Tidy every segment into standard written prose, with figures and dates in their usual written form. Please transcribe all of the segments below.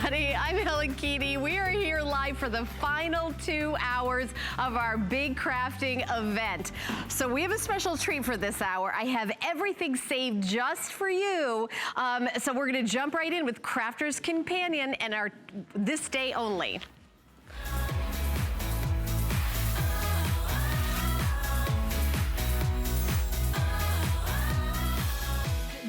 everybody. I'm Helen Keaney. We are here live for the final 2 hours of our big crafting event. So we have a special treat for this hour. I have everything saved just for you. So we're going to jump right in with Crafter's Companion and our this day only.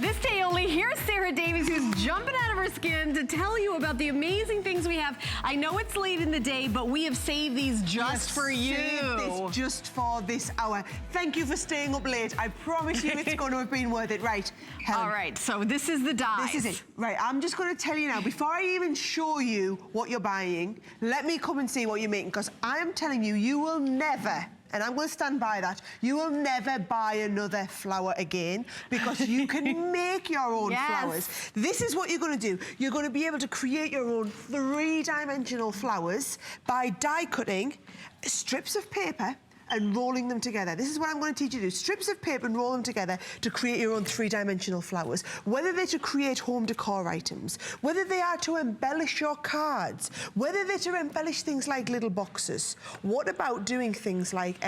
This day only, here's Sarah Davies, who's jumping out of her skin to tell you about the amazing things we have. I know it's late in the day, but we have saved these just for you. Saved this just for this hour. Thank you for staying up late. I promise you it's going to have been worth it. Right, Helen. All right, so this is the dies. This is it. Right, I'm just going to tell you now, before I even show you what you're buying, let me come and see what you're making, because I am telling you, you will never, and I'm going to stand by that, you will never buy another flower again, because you can make your own flowers. This is what you're going to do. You're going to be able to create your own three-dimensional flowers by die cutting strips of paper and rolling them together. This is what I'm going to teach you to do. Strips of paper and roll them together to create your own three-dimensional flowers. Whether they're to create home decor items, whether they are to embellish your cards, whether they're to embellish things like little boxes. What about doing things like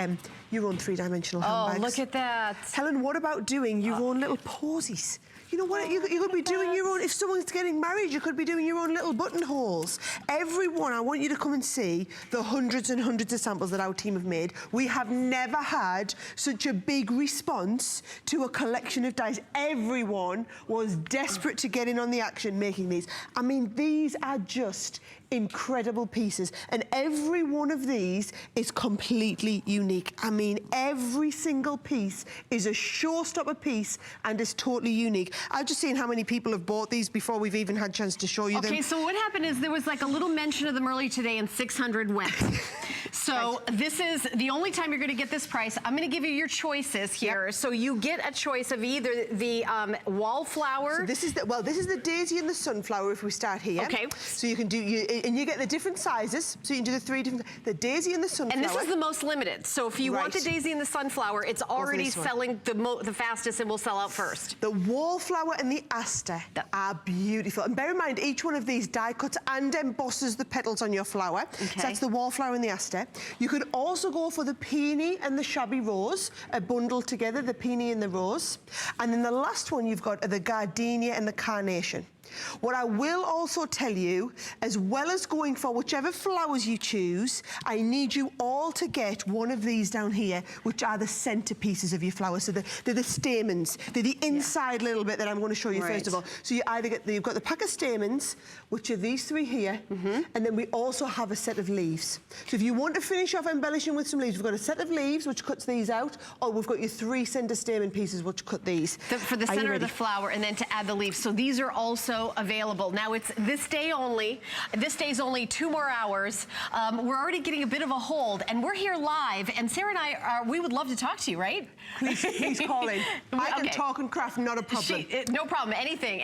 your own three-dimensional handbags? Oh, look at that. Helen, what about doing your own little posies? You know what, you could be doing your own, if someone's getting married, you could be doing your own little buttonholes. Everyone, I want you to come and see the hundreds and hundreds of samples that our team have made. We have never had such a big response to a collection of dies. Everyone was desperate to get in on the action making these. I mean, these are just incredible pieces, and every one of these is completely unique. I mean, every single piece is a showstopper piece and is totally unique. I've just seen how many people have bought these before we've even had a chance to show you them. Okay, so what happened is there was like a little mention of them early today and 600 went. So this is the only time you're going to get this price. I'm going to give you your choices here. So you get a choice of either the wallflower. So this is the, well, this is the daisy and the sunflower if we start here. Okay. So you can do, and you get the different sizes. So you can do the three different, the daisy and the sunflower. And this is the most limited. So if you want the daisy and the sunflower, it's already selling the fastest and will sell out first. The wallflower and the aster are beautiful. And bear in mind, each one of these die cuts and embosses the petals on your flower. Okay. So that's the wallflower and the aster. You could also go for the peony and the shabby rose, a bundle together, the peony and the rose. And then the last one you've got are the gardenia and the carnation. What I will also tell you, as well as going for whichever flowers you choose, I need you all to get one of these down here, which are the centerpieces of your flower. So they're the stamens. They're the inside little bit that I'm going to show you first of all. So you either get you've got the pack of stamens, which are these three here, and then we also have a set of leaves. So if you want to finish off embellishing with some leaves, we've got a set of leaves, which cuts these out, or we've got your three center stamen pieces, which cut these. For the center of the flower, and then to add the leaves. So these are also available. Now it's this day only. This day's only 2 more hours. We're already getting a bit of a hold, and we're here live. And Sarah and I we would love to talk to you, right? Please call in. I can talk and craft, not a problem. No problem. Anything.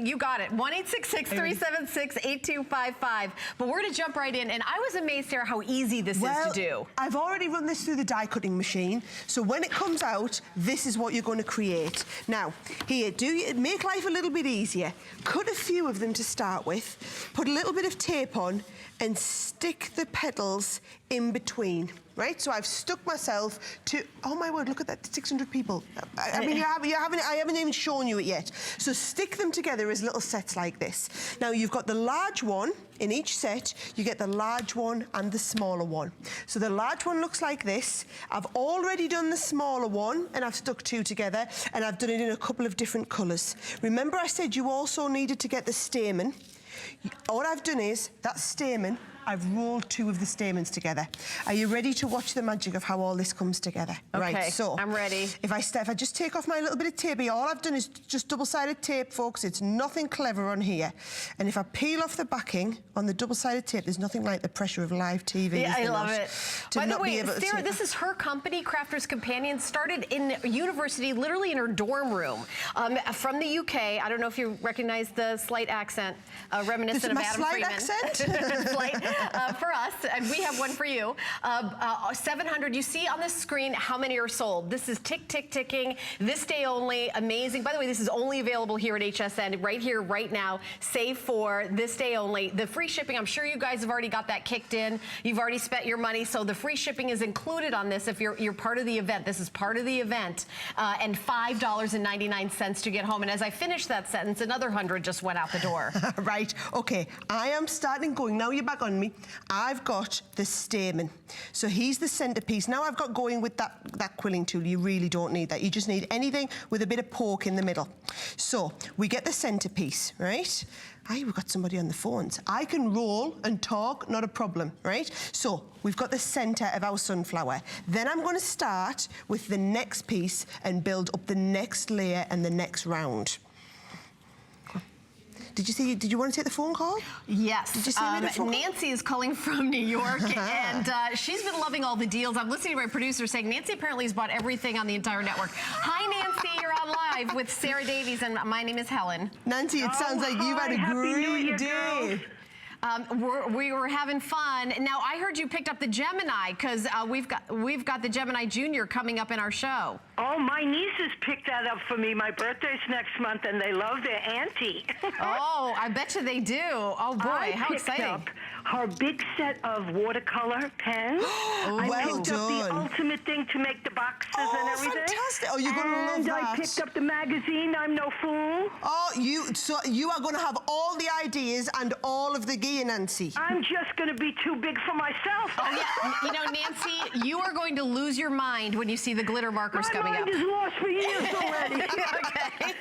You got it. 1-866-376-8255. But we're going to jump right in. And I was amazed, Sarah, how easy this is to do. I've already run this through the die cutting machine. So when it comes out, this is what you're going to create. Now, here, make life a little bit easier. Cut a few of them to start with, put a little bit of tape on, and stick the petals in between. Right, so I've stuck myself to, oh my word, look at that, 600 people. I mean, I haven't even shown you it yet. So stick them together as little sets like this. Now you've got the large one in each set, you get the large one and the smaller one. So the large one looks like this. I've already done the smaller one and I've stuck 2 together, and I've done it in a couple of different colors. Remember I said you also needed to get the stamen. All I've done is, that stamen, I've rolled 2 of the stamens together. Are you ready to watch the magic of how all this comes together? Okay, right, so I'm ready. If I just take off my little bit of tape here, all I've done is just double-sided tape, folks. It's nothing clever on here. And if I peel off the backing on the double-sided tape, there's nothing like the pressure of live TV. Yeah, I love it. By the way, Sarah, this is her company, Crafter's Companion, started in university, literally in her dorm room, from the UK. I don't know if you recognize the slight accent, reminiscent of Adam Freeman. This is my slight accent? for us, and we have one for you. 700, you see on the screen how many are sold. This is ticking, this day only, amazing. By the way, this is only available here at HSN, right here, right now, save for this day only. The free shipping, I'm sure you guys have already got that kicked in. You've already spent your money, so the free shipping is included on this if you're part of the event. This is part of the event, and $5.99 to get home. And as I finished that sentence, another 100 just went out the door. Right, okay, I am starting going, now you're back on me. I've got the stamen. So he's the centerpiece. Now I've got going with that quilling tool. You really don't need that. You just need anything with a bit of poke in the middle. So we get the centerpiece, right? We've got somebody on the phones. I can roll and talk, not a problem, right? So we've got the center of our sunflower. Then I'm going to start with the next piece and build up the next layer and the next round. Did you want to take the phone call? Yes. Did you see me the phone call? Nancy is calling from New York, and she's been loving all the deals. I'm listening to my producer saying Nancy apparently has bought everything on the entire network. Hi, Nancy. You're on live with Sarah Davies, and my name is Helen. Nancy, it sounds like you've had a great day. We were having fun. Now, I heard you picked up the Gemini because we've got the Gemini Junior coming up in our show. Oh, my nieces picked that up for me. My birthday's next month, and they love their auntie. Oh, I bet you they do. Oh, boy, how exciting. I picked up her big set of watercolor pens. I picked up the ultimate thing to make the boxes and everything. Fantastic. Oh, you're going to love that. And I picked up the magazine, I'm No Fool. Oh, so you are going to have all the ideas and all of the gear, Nancy. I'm just going to be too big for myself. Oh, yeah. You know, Nancy, you are going to lose your mind when you see the glitter markers coming up. My mind is lost for years already. Okay.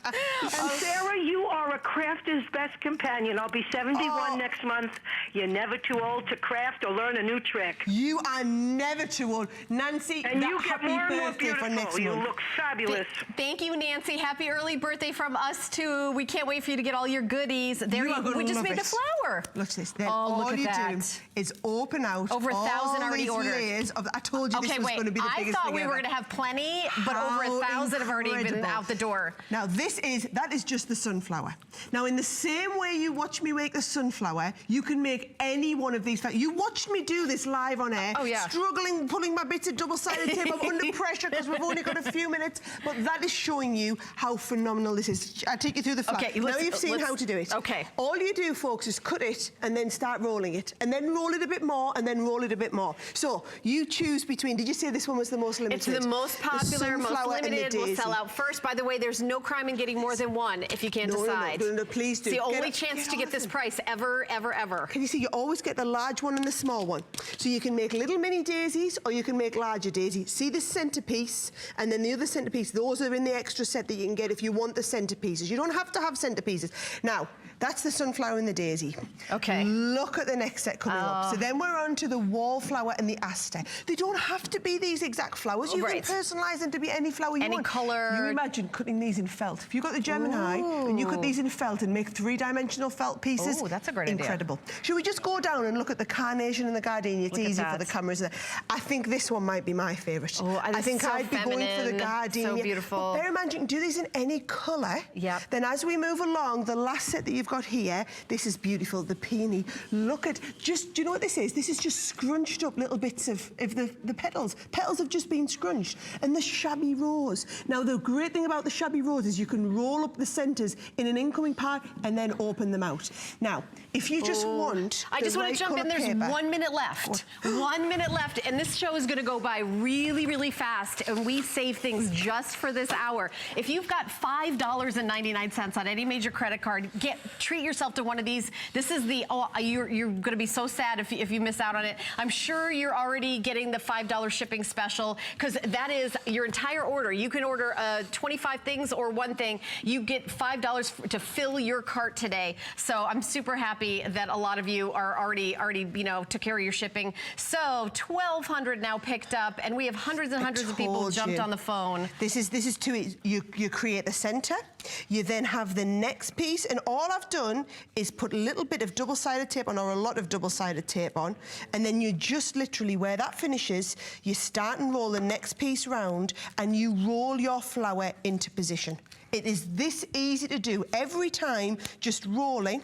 And Sarah, you are a crafter's best companion. I'll be 71 next month. You're never too old to craft or learn a new trick. You are never too old. Nancy, and you get happy more and more birthday for next month. You look fabulous. Thank you, Nancy. Happy early birthday from us, too. We can't wait for you to get all your goodies. There we just made the flower. Look at this. Then all look you do is open out over 1,000 already ordered. Layers of, I told you this was going to be the biggest thing I thought we were going to have plenty, but over 1,000 have already been out the door. Now, that is just the sunflower. Now, in the same way you watch me make the sunflower, you can make any one of these. You watched me do this live on air, struggling, pulling my bits of double-sided tape. I'm under pressure because we've only got a few minutes, but that is showing you how phenomenal this is. I'll take you through the flower. Okay, now you've seen how to do it. Okay. All you do, folks, is cut it and then start rolling it, and then roll it a bit more, and then roll it a bit more. So you choose between. Did you say this one was the most limited? It's the most popular, most limited. Will sell out first. By the way, there's no crime in getting more than one if you can't decide. No, please do. It's the only chance to get this price ever, ever, ever. Can you see? You always get the large one and the small one. So you can make little mini daisies, or you can make larger daisies. See the centerpiece, and then the other centerpiece. Those are in the extra set that you can get if you want the centerpieces. You don't have to have centerpieces. Now, that's the sunflower and the daisy. Okay. Look at the next set coming up. So then we're on to the wallflower and the aster. They don't have to be these exact flowers. You can personalize them to be any flower you want. Any color. You imagine cutting these in felt. If you got the Gemini and you cut these in felt and make three-dimensional felt pieces. Oh, that's a great idea. Incredible. Should we just go down and look at the carnation and the gardenia? It's easy for the cameras. I think this one might be my favourite. Oh, I think I'd be going for the gardenia. So beautiful. But bear in mind, you can do these in any colour. Yep. Then as we move along, the last set that you've got here, this is beautiful, the peony. Look at, do you know what this is? This is just scrunched up little bits of the petals. Petals have just been scrunched. And the shabby rose. Now, the great thing about the shabby rose is you can roll up the centres in an incoming part and then open them out. Now, if you just want I just want to jump in. There's 1 minute left. 1 minute left. And this show is going to go by really, really fast. And we save things just for this hour. If you've got $5.99 on any major credit card, treat yourself to one of these. This is the, you're going to be so sad if you miss out on it. I'm sure you're already getting the $5 shipping special because that is your entire order. You can order 25 things or one thing. You get $5 to fill your cart today. So I'm super happy that a lot of you are already took care of your shipping. So 1,200 now picked up, and we have hundreds and hundreds of people jumped on the phone. This is too easy. You create the center. You then have the next piece, and all I've done is put a little bit of double-sided tape on, or a lot of double-sided tape on, and then you just literally, where that finishes, you start and roll the next piece round, and you roll your flower into position. It is this easy to do. Every time, just rolling.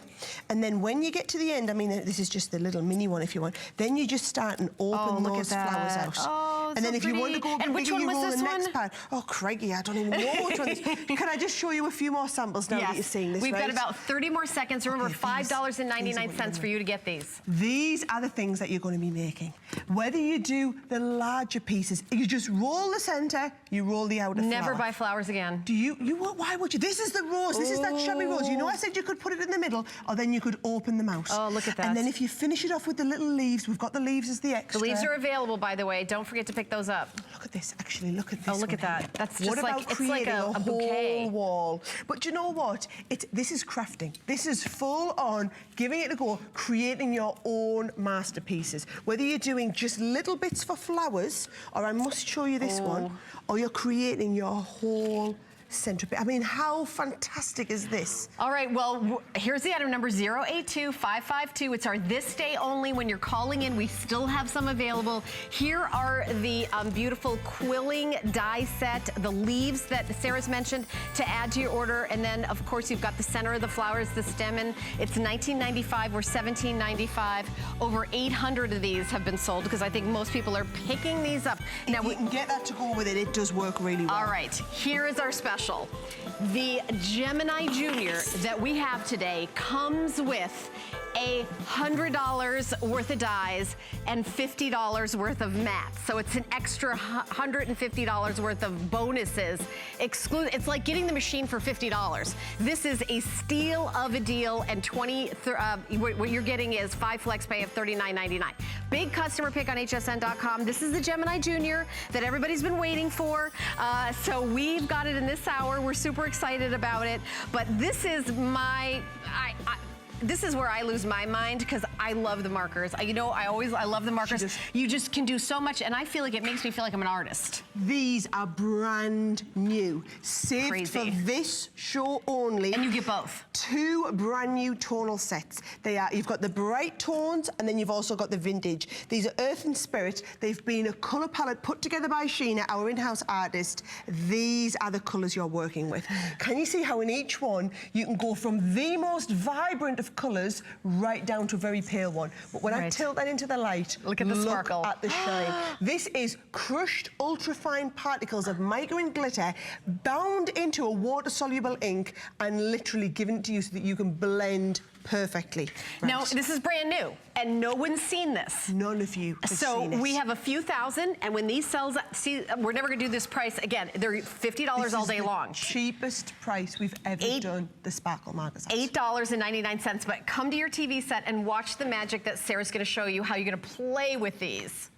And then when you get to the end, I mean, this is just the little mini one if you want, then you just start and open those flowers out. Oh, and so then if pretty. you want to go and which one was this one? Oh, Craigie, I don't even know which one this is. Can I just show you a few more samples now that you're seeing this, We've got about 30 more seconds. Remember, okay, $5.99 for you to get these. These are the things that you're going to be making. Whether you do the larger pieces, you just roll the centre, you roll the outer flower. Never buy flowers again. Do you why would you? This is the rose. This is that shabby rose. You know I said you could put it in the middle, or then you could open them out. Oh, look at that. And then if you finish it off with the little leaves, we've got the leaves as the extra. The leaves are available, by the way. Don't forget to pick those up. Look at this. Actually, look at this. Oh, look at that. Here. That's what just about like, it's like a bouquet. Whole wall. But you know what? This is crafting. This is full on giving it a go, creating your own masterpieces. Whether you're doing just little bits for flowers, or I must show you this one, or you're creating your whole centerpiece. I mean, how fantastic is this? All right, well, here's the item number 082552. It's our this day only. When you're calling in, we still have some available. Here are the beautiful quilling die set, the leaves that Sarah's mentioned to add to your order. And then, of course, you've got the center of the flowers, the stem, and it's $19.95 or $17.95. Over 800 of these have been sold because I think most people are picking these up. Now, we can get that to go with it. It does work really well. All right, here is our special. The Gemini Junior that we have today comes with $100 worth of dies and $50 worth of mats. So it's an extra $150 worth of bonuses. It's like getting the machine for $50. This is a steal of a deal, and what you're getting is 5 flex pay of $39.99. Big customer pick on hsn.com. This is the Gemini Junior that everybody's been waiting for. So we've got it in this hour. We're super excited about it. But this is this is where I lose my mind because I love the markers. I love the markers. You just can do so much, and I feel like it makes me feel like I'm an artist. These are brand new, saved for this show only. And you get both. 2 brand new tonal sets. You've got the bright tones, and then you've also got the vintage. These are Earth and Spirit. They've been a colour palette put together by Sheena, our in-house artist. These are the colours you're working with. Can you see how in each one you can go from the most vibrant of colours right down to a very pale one? But when I tilt that into the light, look at the sparkle. Look at the shine. This is crushed ultra-fine particles of mica and glitter bound into a water-soluble ink and literally given to you so that you can blend perfectly. Right. Now, this is brand new, and no one's seen this. None of you have seen it. So we have a few thousand, and when these sells, we're never gonna do this price again. They're $50 all day long. Cheapest price we've ever done the Sparkle Markers. $8.99, but come to your TV set and watch the magic that Sarah's gonna show you how you're gonna play with these.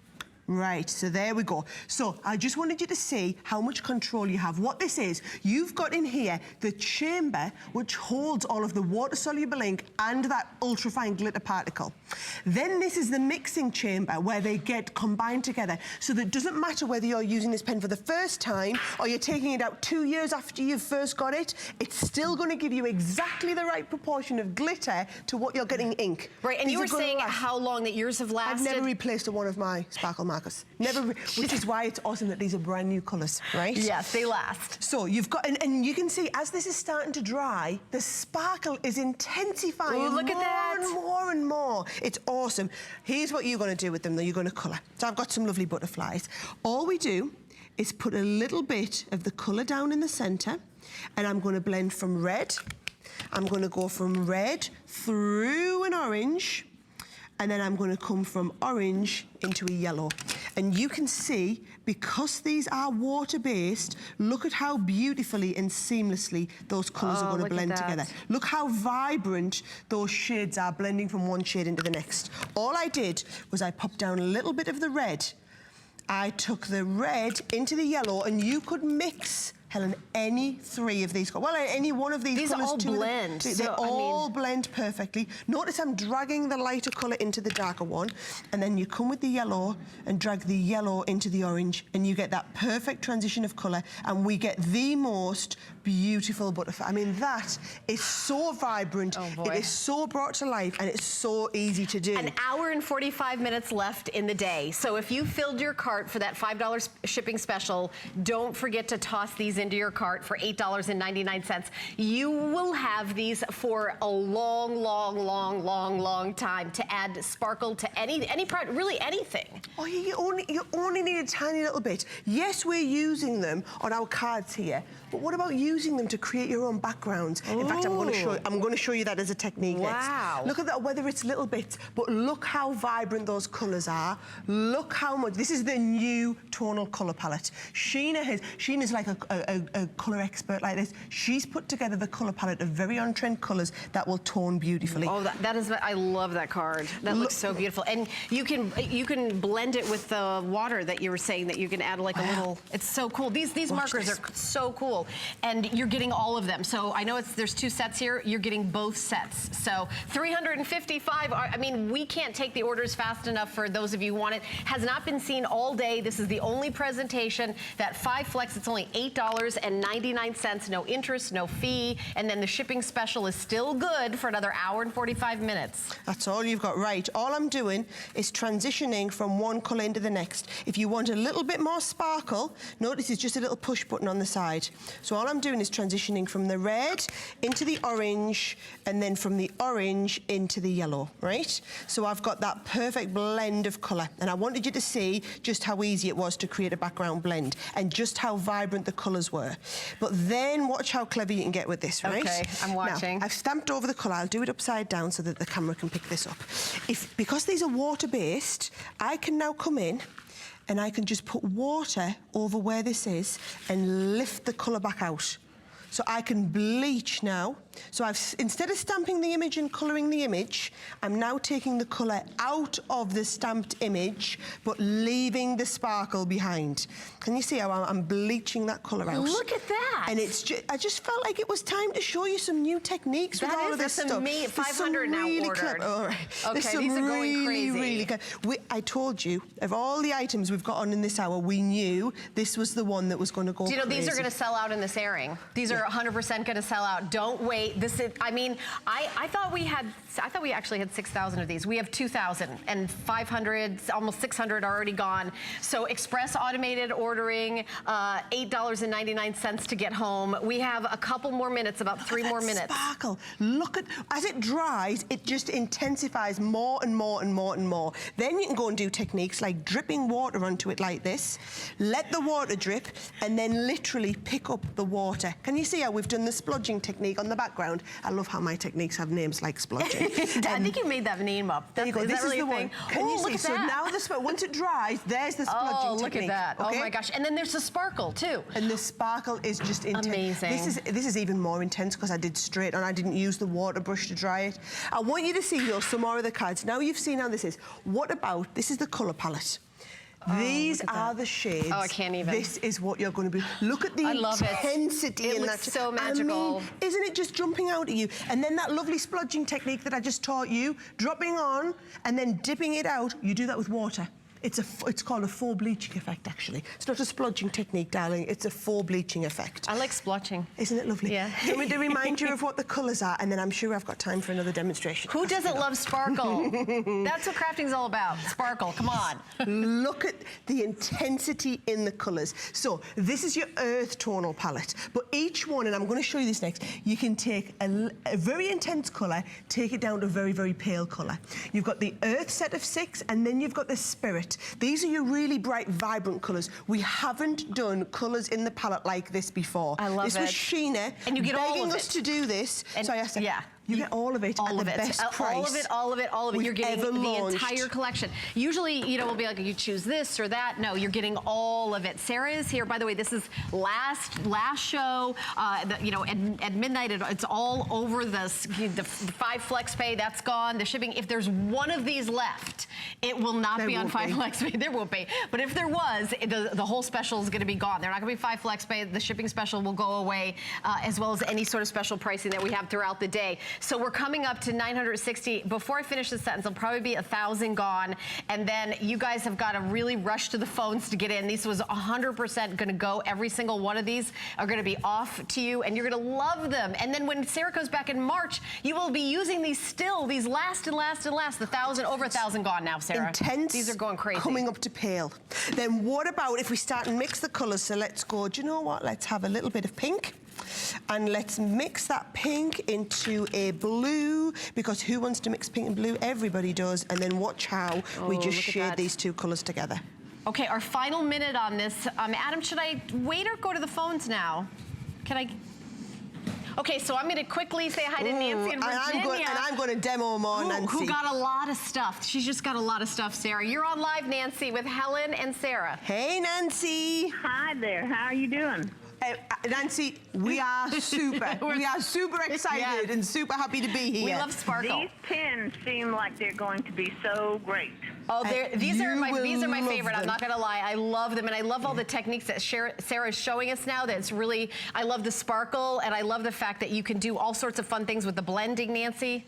Right, so there we go. So I just wanted you to see how much control you have. What this is, you've got in here the chamber which holds all of the water-soluble ink and that ultrafine glitter particle. Then this is the mixing chamber where they get combined together. So that it doesn't matter whether you're using this pen for the first time or you're taking it out 2 years after you've first got it, it's still going to give you exactly the right proportion of glitter to what you're getting ink. Right, and you were saying how long that yours have lasted. I've never replaced one of my Sparkle Markers. Never, which is why it's awesome that these are brand new colours, right? Yes, they last. So you've got, and you can see as this is starting to dry, the sparkle is intensifying. Ooh, look at that. And more and more. It's awesome. Here's what you're going to do with them, though. You're going to colour. So I've got some lovely butterflies. All we do is put a little bit of the colour down in the centre, and I'm going to blend from red. I'm going to go from red through an orange, and then I'm going to come from orange into a yellow. And you can see, because these are water-based, look at how beautifully and seamlessly those colours are going to blend together. Look how vibrant those shades are, blending from one shade into the next. All I did was I popped down a little bit of the red. I took the red into the yellow, and you could mix, Helen, any 3 of these. Well, any one of these colours. These all blend. They all blend perfectly. Notice I'm dragging the lighter colour into the darker one, and then you come with the yellow and drag the yellow into the orange, and you get that perfect transition of colour, and we get the most beautiful butterfly. I mean, that is so vibrant. Oh, boy. It is so brought to life, and it's so easy to do. An hour and 45 minutes left in the day. So if you filled your cart for that $5 shipping special, don't forget to toss these into your cart for $8.99. You will have these for a long, long, long, long, long time to add sparkle to any product, really anything. Oh, you only need a tiny little bit. Yes, we're using them on our cards here, but what about using them to create your own backgrounds? Ooh. In fact, I'm going to show you that as a technique next. Wow. Look at that, whether it's little bits, but look how vibrant those colours are. Look how much, this is the new tonal colour palette. Sheena's like a colour expert like this. She's put together the colour palette of very on-trend colours that will tone beautifully. Oh, that is, I love that card. That looks so beautiful. And you can blend it with the water that you were saying that you can add like a little, it's so cool. These markers are so cool. And you're getting all of them. So I know there's 2 sets here. You're getting both sets. So 355, I mean, we can't take the orders fast enough for those of you who want it. Has not been seen all day. This is the only presentation. That 5 flex, it's only $8.99. No interest, no fee. And then the shipping special is still good for another hour and 45 minutes. That's all you've got, right. All I'm doing is transitioning from one colour into the next. If you want a little bit more sparkle, notice it's just a little push button on the side. So all I'm doing is transitioning from the red into the orange and then from the orange into the yellow, right? So I've got that perfect blend of colour, and I wanted you to see just how easy it was to create a background blend and just how vibrant the colours were. But then watch how clever you can get with this, right? Okay, I'm watching. Now, I've stamped over the colour. I'll do it upside down so that the camera can pick this up. Because these are water-based, I can now come in and I can just put water over where this is and lift the colour back out. So I can bleach now. So instead of stamping the image and colouring the image, I'm now taking the colour out of the stamped image, but leaving the sparkle behind. Can you see how I'm bleaching that colour out? Look at that. And I just felt like it was time to show you some new techniques with all of this stuff. 500 now ordered. All right. Okay, these are going crazy. Really I told you, of all the items we've got on in this hour, we knew this was the one that was going to go crazy. Do you know, these are going to sell out in this airing. These are 100% going to sell out. Don't wait. This is, I mean, I thought we actually had 6,000 of these. We have 2,000 and 500, almost 600 are already gone. So express automated ordering, $8.99 to get home. We have a couple more minutes, about 3 more minutes. Sparkle. Look at, as it dries, it just intensifies more and more and more and more. Then you can go and do techniques like dripping water onto it like this, let the water drip, and then literally pick up the water. Can you see how we've done the splodging technique on the background? I love how my techniques have names like splodging. I think you made that name up. There you go. This is the one. Can you see? So now once it dries, there's the splodging technique. Oh, look at that. Okay? Oh my gosh. And then there's the sparkle too. And the sparkle is just intense. Amazing. This is even more intense because I did straight on. I didn't use the water brush to dry it. I want you to see though some more of the cards. Now you've seen how this is. What about, this is the colour palette. These are the shades. Oh, I can't even. This is what you're going to be. Look at the intensity in that. It looks so magical. I mean, isn't it just jumping out at you? And then that lovely splodging technique that I just taught you, dropping on and then dipping it out. You do that with water. It's called a faux bleaching effect, actually. It's not a splodging technique, darling. It's a faux bleaching effect. I like splotching. Isn't it lovely? Yeah. Do you want me to remind you of what the colours are? And then I'm sure I've got time for another demonstration. Who doesn't love sparkle? That's what crafting's all about. Sparkle, come on. Look at the intensity in the colours. So this is your earth tonal palette. But each one, and I'm going to show you this next, you can take a very intense colour, take it down to a very, very pale colour. You've got the earth set of 6, and then you've got the spirit. These are your really bright, vibrant colours. We haven't done colours in the palette like this before. I love it. This was Sheena and you get begging all of us to do this. And so I asked her, yeah. You get all of it at the best price. All of it, all of it, all of it. You're getting the entire collection. Usually, you know, we'll be like, you choose this or that. No, you're getting all of it. Sarah is here. By the way, this is last show. You know, at midnight, it's all over the 5 flex pay. That's gone. The shipping. If there's one of these left, it will not be on 5 flex pay. There won't be. But if there was, the whole special is going to be gone. They're not going to be 5 flex pay. The shipping special will go away, as well as any sort of special pricing that we have throughout the day. So we're coming up to 960. Before I finish this sentence, there'll probably be 1,000 gone. And then you guys have got to really rush to the phones to get in. These was 100% going to go. Every single one of these are going to be off to you, and you're going to love them. And then when Sarah goes back in March, you will be using these still. These last and last and last. Over 1,000 gone now, Sarah. Intense. These are going crazy. Coming up to pale. Then what about if we start and mix the colours? So let's go, do you know what? Let's have a little bit of pink. And let's mix that pink into a blue, because who wants to mix pink and blue? Everybody does. And then watch how we just shade these two colours together. Okay, our final minute on this. Adam, should I wait or go to the phones now? Can I? Okay, so I'm going to quickly say hi to Nancy in Virginia. And I'm going to demo more, Nancy. Who got a lot of stuff. She's just got a lot of stuff, Sarah. You're on live, Nancy, with Helen and Sarah. Hey, Nancy. Hi there. How are you doing? Nancy, we are super. We are super excited and super happy to be here. We love sparkle. These pins seem like they're going to be so great. Oh, these are my favorite. Them. I'm not gonna lie, I love them, and I love all the techniques that Sarah's showing us now. That's really, I love the sparkle, and I love the fact that you can do all sorts of fun things with the blending, Nancy.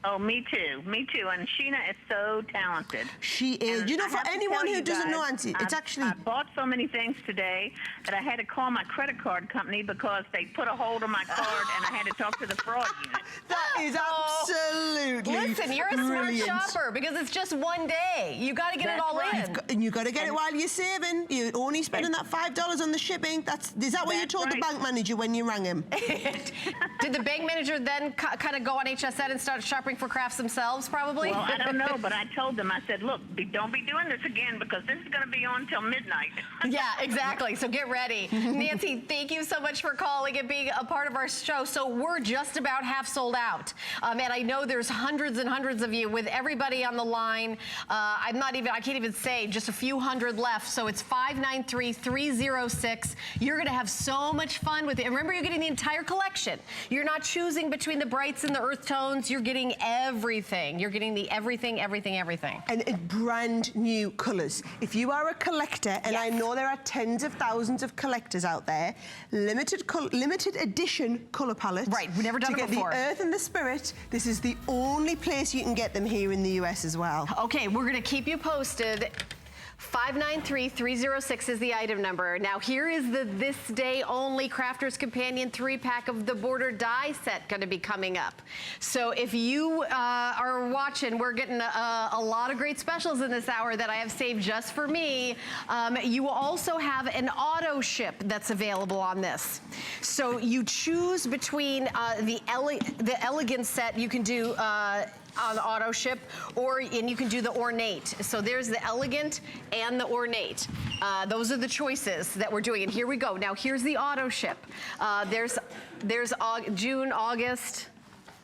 Oh, me too. Me too. And Sheena is so talented. She is. And you know, I for have to anyone tell who you doesn't know, guys, Nancy, it's actually... I bought so many things today that I had to call my credit card company because they put a hold on my card and I had to talk to the fraud unit. That is absolutely Listen, you're a brilliant. smart shopper because it's just one day. You got to get it all in. And you got to get it while you're saving. You're only spending that $5 on the shipping. Is that what you told the bank manager when you rang him? Did the bank manager then kind of go on HSN and start shopping for crafts themselves, probably? Well, I don't know, but I told them, I said, look, don't be doing this again because this is going to be on till midnight. Yeah, exactly. So get ready. Nancy, thank you so much for calling and being a part of our show. So we're just about half sold out. And I know there's hundreds and hundreds of you with everybody on the line. I can't even say, just a few hundred left. So it's 593-306. You're going to have so much fun with it. And remember, you're getting the entire collection. You're not choosing between the brights and the earth tones. You're getting everything. You're getting the everything. And brand new colours. If you are a collector, and I know there are tens of thousands of collectors out there, limited edition colour palettes. Right, we've never done it before. To get the earth and the spirit, this is the only place you can get them here in the US as well. Okay, we're gonna keep you posted. 593-306 is the item number. Now here is the this day only Crafter's Companion 3-pack of the border die set going to be coming up. So if you are watching, we're getting a lot of great specials in this hour that I have saved just for me. You will also have an auto ship that's available on this. So you choose between the elegant set. You can do on auto ship, and you can do the ornate. So there's the elegant and the ornate. Those are the choices that we're doing. And here we go. Now here's the auto ship. There's June, August,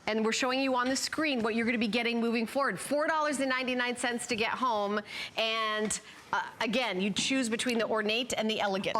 and we're showing you on the screen what you're going to be getting moving forward. $4.99 to get home, and again, you choose between the ornate and the elegant.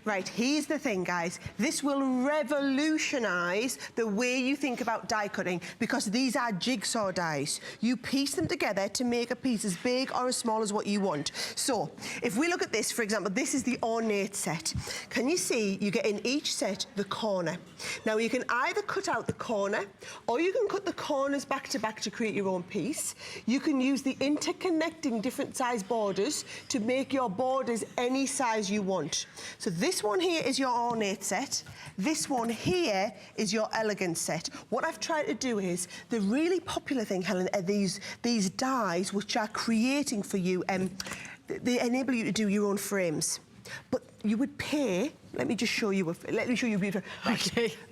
Right, here's the thing, guys. This will revolutionize the way you think about die cutting because these are jigsaw dies. You piece them together to make a piece as big or as small as what you want. So, if we look at this, for example, this is the ornate set. Can you see you get in each set the corner? Now, you can either cut out the corner or you can cut the corners back to back to create your own piece. You can use the interconnecting different size borders to make your borders any size you want. So this one here is your ornate set. This one here is your elegant set. What I've tried to do is, the really popular thing, Helen, are these dies which are creating for you, they enable you to do your own frames. But you would pay, let me show you a beautiful,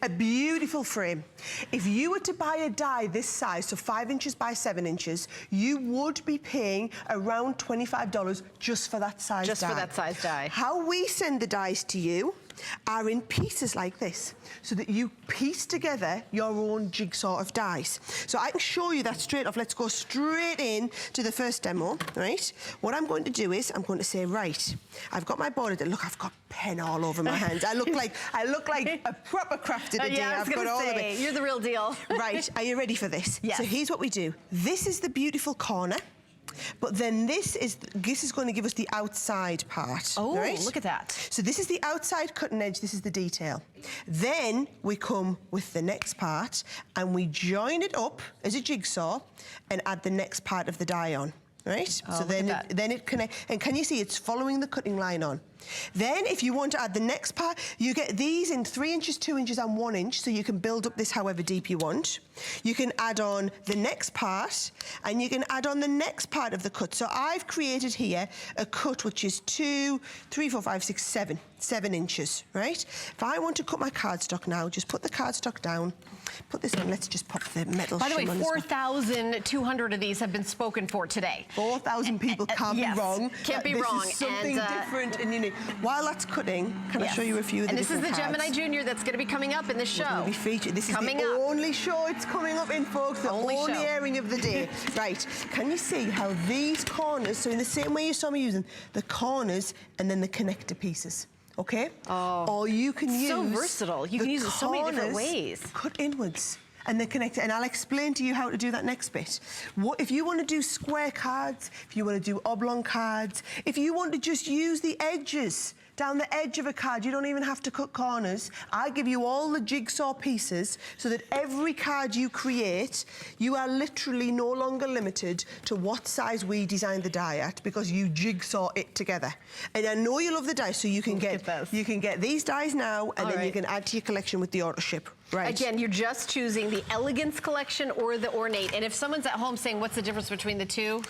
a beautiful frame. If you were to buy a die this size, so 5 inches by 7 inches, you would be paying around $25 just for that size die. Just for that size die. How we send the dies to you are in pieces like this, so that you piece together your own jigsaw of dies. So I can show you that straight off. Let's go straight in to the first demo, right? What I'm going to do is, I'm going to say, right, I've got my border. Look, I've got pen all over my hands. I look like a proper crafter today. Yeah, I was going to say, you're the real deal. Right, are you ready for this? Yes. So here's what we do. This is the beautiful corner. But then this is going to give us the outside part. Oh, right? look at that. So this is the outside cutting edge, this is the detail. Then we come with the next part and we join it up as a jigsaw and add the next part of the die on. Right? Oh, so then it connects, and can you see it's following the cutting line on? Then if you want to add the next part, you get these in 3 inches, 2 inches and 1 inch, so you can build up this however deep you want. You can add on the next part and you can add on the next part of the cut. So I've created here a cut which is 2, 3, 4, 5, 6, 7 inches, right? If I want to cut my cardstock now, just put the cardstock down, put this on, let's just pop the metal By the way, shim on this one. 4,200 of these have been spoken for today. 4,000 people can't yes, be wrong. Can't be wrong. This is something different and unique. While that's cutting, can I show you a few of the different And this is the cards? Gemini Junior that's going to be coming up in the show. Going to be featured. This is coming the up. only show it's coming up in, folks. The only show. airing of the day. Right. Can you see how these corners, so in the same way you saw me using, the corners and then the connector pieces. Okay? Oh. Or you can use... So versatile. You can use it so many different ways. Cut inwards. And then connect it, and I'll explain to you how to do that next bit. If you want to do square cards, if you want to do oblong cards, if you want to just use the edges down the edge of a card, you don't even have to cut corners. I give you all the jigsaw pieces so that every card you create, you are literally no longer limited to what size we designed the die at, because you jigsaw it together. And I know you love the dies, so you can get these dies now, and then you can add to your collection with the auto ship. Right. Again, you're just choosing the Elegance collection or the Ornate. And if someone's at home saying, what's the difference between the two?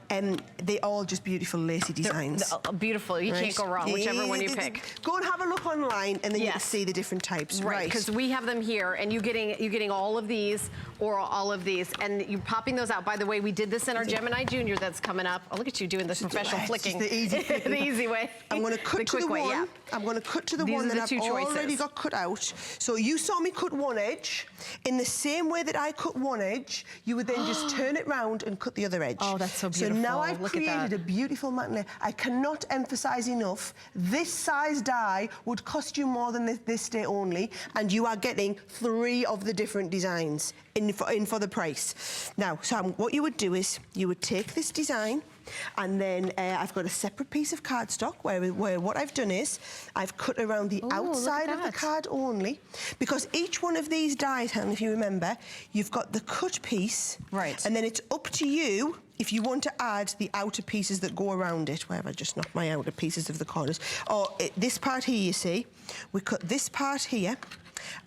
They're all just beautiful, lacy designs. They're beautiful. You can't go wrong, whichever one you pick. Go and have a look online, and then you can see the different types. Right, because we have them here, and you're getting all of these or all of these, and you're popping those out. By the way, we did this in our Gemini Junior that's coming up. Oh, look at you doing this professional flicking. Just the easy flicking. The easy way. I'm going to cut to the one. Yeah. I'm going to cut to the one that I've already got cut out. So you saw me cut one edge. In the same way that I cut one edge, you would then just turn it round and cut the other edge. Oh, that's so beautiful. So now I've created a beautiful matte layer. I cannot emphasize enough, this size die would cost you more than this day only, and you are getting 3 of the different designs in for the price. Now, so what you would do is you would take this design, and then I've got a separate piece of cardstock where what I've done is I've cut around the outside of the card only, because each one of these dies, Helen, if you remember, you've got the cut piece, right, and then it's up to you if you want to add the outer pieces that go around it. Where have I just knocked my outer pieces of the corners? Or this part here, you see, we cut this part here,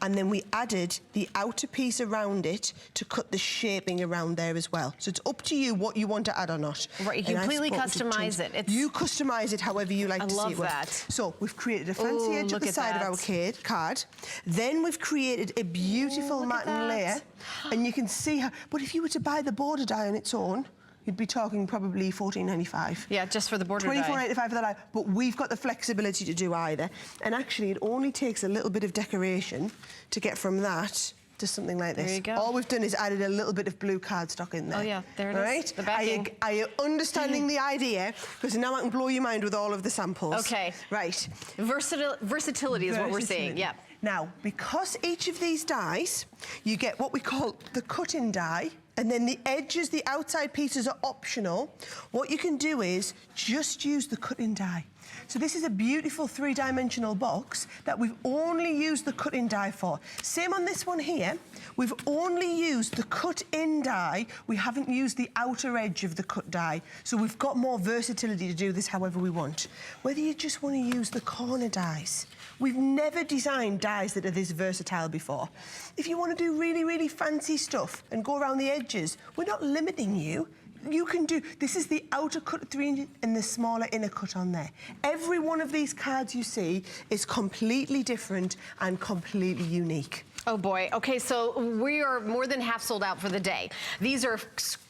and then we added the outer piece around it to cut the shaping around there as well. So it's up to you what you want to add or not. Right, you completely customize it. You customize it however you like to see it. I love that. So we've created a fancy edge at the side of our card. Then we've created a beautiful matte layer, and you can see how. But if you were to buy the border die on its own, you'd be talking probably $14.95. Yeah, just for the border die. $24.85 for that die, but we've got the flexibility to do either. And actually, it only takes a little bit of decoration to get from that to something like this. There you go. All we've done is added a little bit of blue cardstock in there. Oh yeah, there it is. Right? The backing. Are you understanding the idea? Because now I can blow your mind with all of the samples. Okay. Right. Versatility is what we're seeing. Yeah. Now, because each of these dies, you get what we call the cut-in die, and then the edges, the outside pieces are optional. What you can do is just use the cut-in die. So this is a beautiful 3-dimensional box that we've only used the cut-in die for. Same on this one here. We've only used the cut-in die. We haven't used the outer edge of the cut die. So we've got more versatility to do this however we want. Whether you just want to use the corner dies. We've never designed dies that are this versatile before. If you want to do really, really fancy stuff and go around the edges, we're not limiting you. You can do, this is the outer cut at 3 inches and the smaller inner cut on there. Every one of these cards you see is completely different and completely unique. Oh boy. Okay, so we are more than half sold out for the day. These are,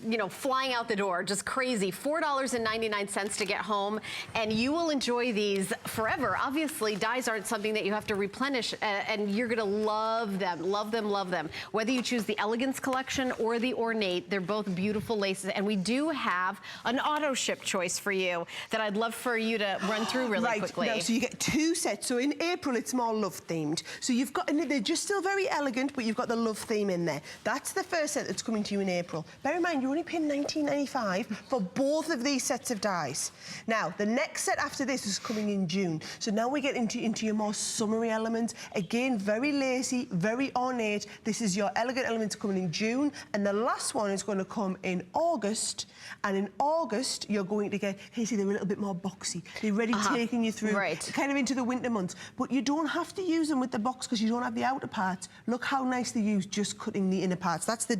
you know, flying out the door, just crazy. $4.99 to get home, and you will enjoy these forever. Obviously, dies aren't something that you have to replenish, and you're gonna love them, love them, love them. Whether you choose the Elegance collection or the Ornate, they're both beautiful laces, and we do have an auto ship choice for you that I'd love for you to run through really quickly. Now, so you get 2 sets. So in April, it's more love themed. So you've got, and they're just still very very elegant, but you've got the love theme in there. That's the first set that's coming to you in April. Bear in mind, you're only paying $19.95 for both of these sets of dies. Now, the next set after this is coming in June. So now we get into your more summery elements. Again, very lacy, very ornate. This is your elegant elements coming in June, and the last one is going to come in August. And in August, you're going to get, hey, see, they're a little bit more boxy. They're ready taking you through kind of into the winter months. But you don't have to use them with the box because you don't have the outer parts. Look how nice they use just cutting the inner parts. That's the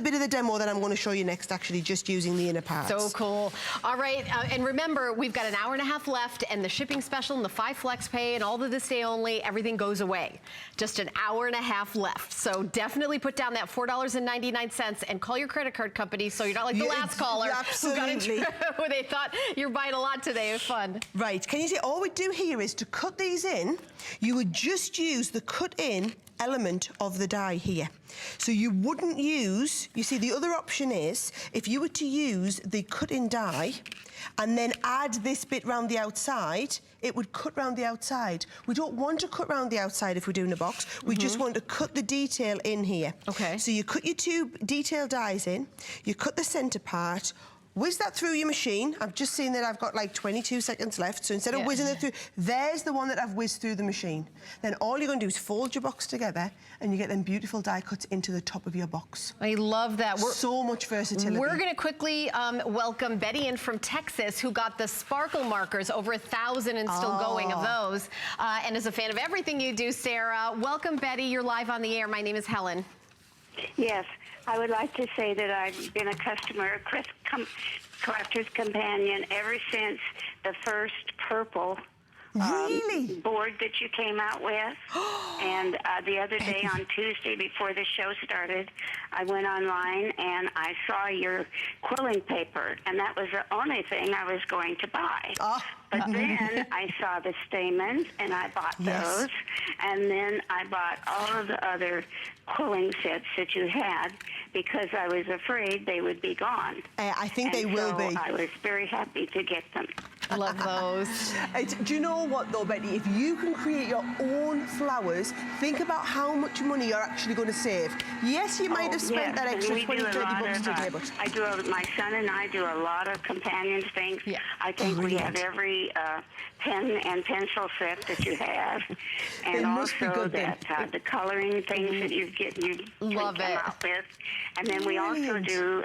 bit of the demo that I'm going to show you next, actually, just using the inner parts. So cool. All right, and remember, we've got an hour and a half left, and the shipping special and the 5 flex pay and all of this day only, everything goes away. Just an hour and a half left. So definitely put down that $4.99 and call your credit card company so you're not like the last caller who got into who they thought you're buying a lot today. It was fun. Right. Can you see, all we do here is to cut these in, you would just use the cut in element of the die here. So you wouldn't use, you see, the other option is, if you were to use the cut-in die and then add this bit round the outside, it would cut round the outside. We don't want to cut round the outside if we're doing a box. We just want to cut the detail in here. Okay. So you cut your 2 detail dies in, you cut the centre part, whiz that through your machine. I've just seen that I've got like 22 seconds left, so instead of whizzing it through, there's the one that I've whizzed through the machine. Then all you're going to do is fold your box together and you get them beautiful die cuts into the top of your box. I love that. So much versatility. We're going to quickly welcome Betty in from Texas, who got the sparkle markers, over 1,000 and still going of those, and is a fan of everything you do, Sarah. Welcome, Betty. You're live on the air. My name is Helen. Yes, I would like to say that I've been a customer, Crafter's Companion, ever since the first purple board that you came out with. And the other day on Tuesday before the show started, I went online and I saw your quilling paper, and that was the only thing I was going to buy. But then I saw the stamens, and I bought those, and then I bought all of the other quilling sets that you had because I was afraid they would be gone. I think they will be. I was very happy to get them. Love those. Do you know what, though, Betty? If you can create your own flowers, think about how much money you're actually going to save. Yes, you might have spent that extra 20, 30 bucks today, but... My son and I do a lot of companion things. Yeah. I think we have every pen and pencil set that you have, and also that the coloring things that you Love come out with. And then we also do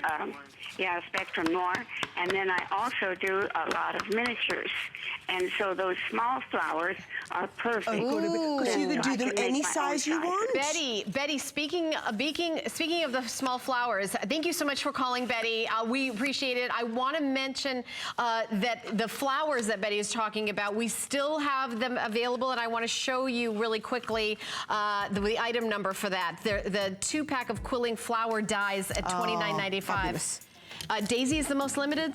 Spectrum Noir, and then I also do a lot of miniatures. And so those small flowers are perfect. Because you can do them any size you want. Betty, speaking of the small flowers, thank you so much for calling, Betty. We appreciate it. I want to mention that the flowers that Betty is talking about, we still have them available, and I want to show you really quickly the item number for that. The 2-pack of quilling flower dies at $29.95. Daisy is the most limited.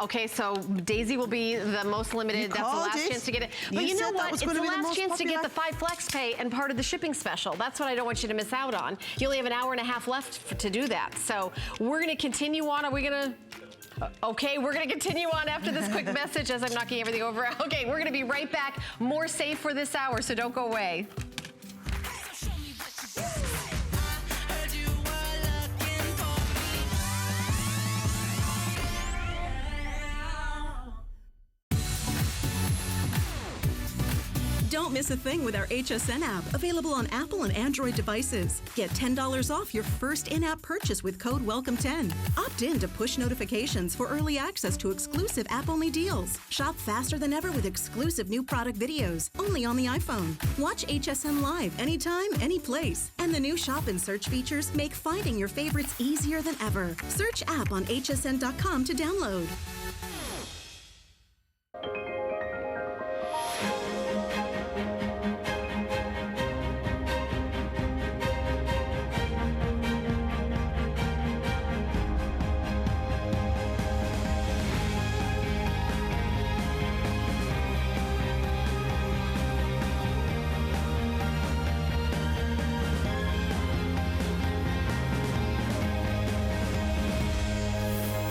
Okay, so Daisy will be the most limited. That's the last chance to get it. But you know what? It's the last chance to get the 5 flex pay and part of the shipping special. That's what I don't want you to miss out on. You only have an hour and a half left to do that. So we're going to continue on. Are we going to... Okay, we're going to continue on after this quick message as I'm knocking everything over. Okay, we're going to be right back. More Safe for this hour, so don't go away. Don't miss a thing with our HSN app, available on Apple and Android devices. Get $10 off your first in-app purchase with code WELCOME10. Opt in to push notifications for early access to exclusive app-only deals. Shop faster than ever with exclusive new product videos, only on the iPhone. Watch HSN Live anytime, any place. And the new shop and search features make finding your favorites easier than ever. Search app on hsn.com to download.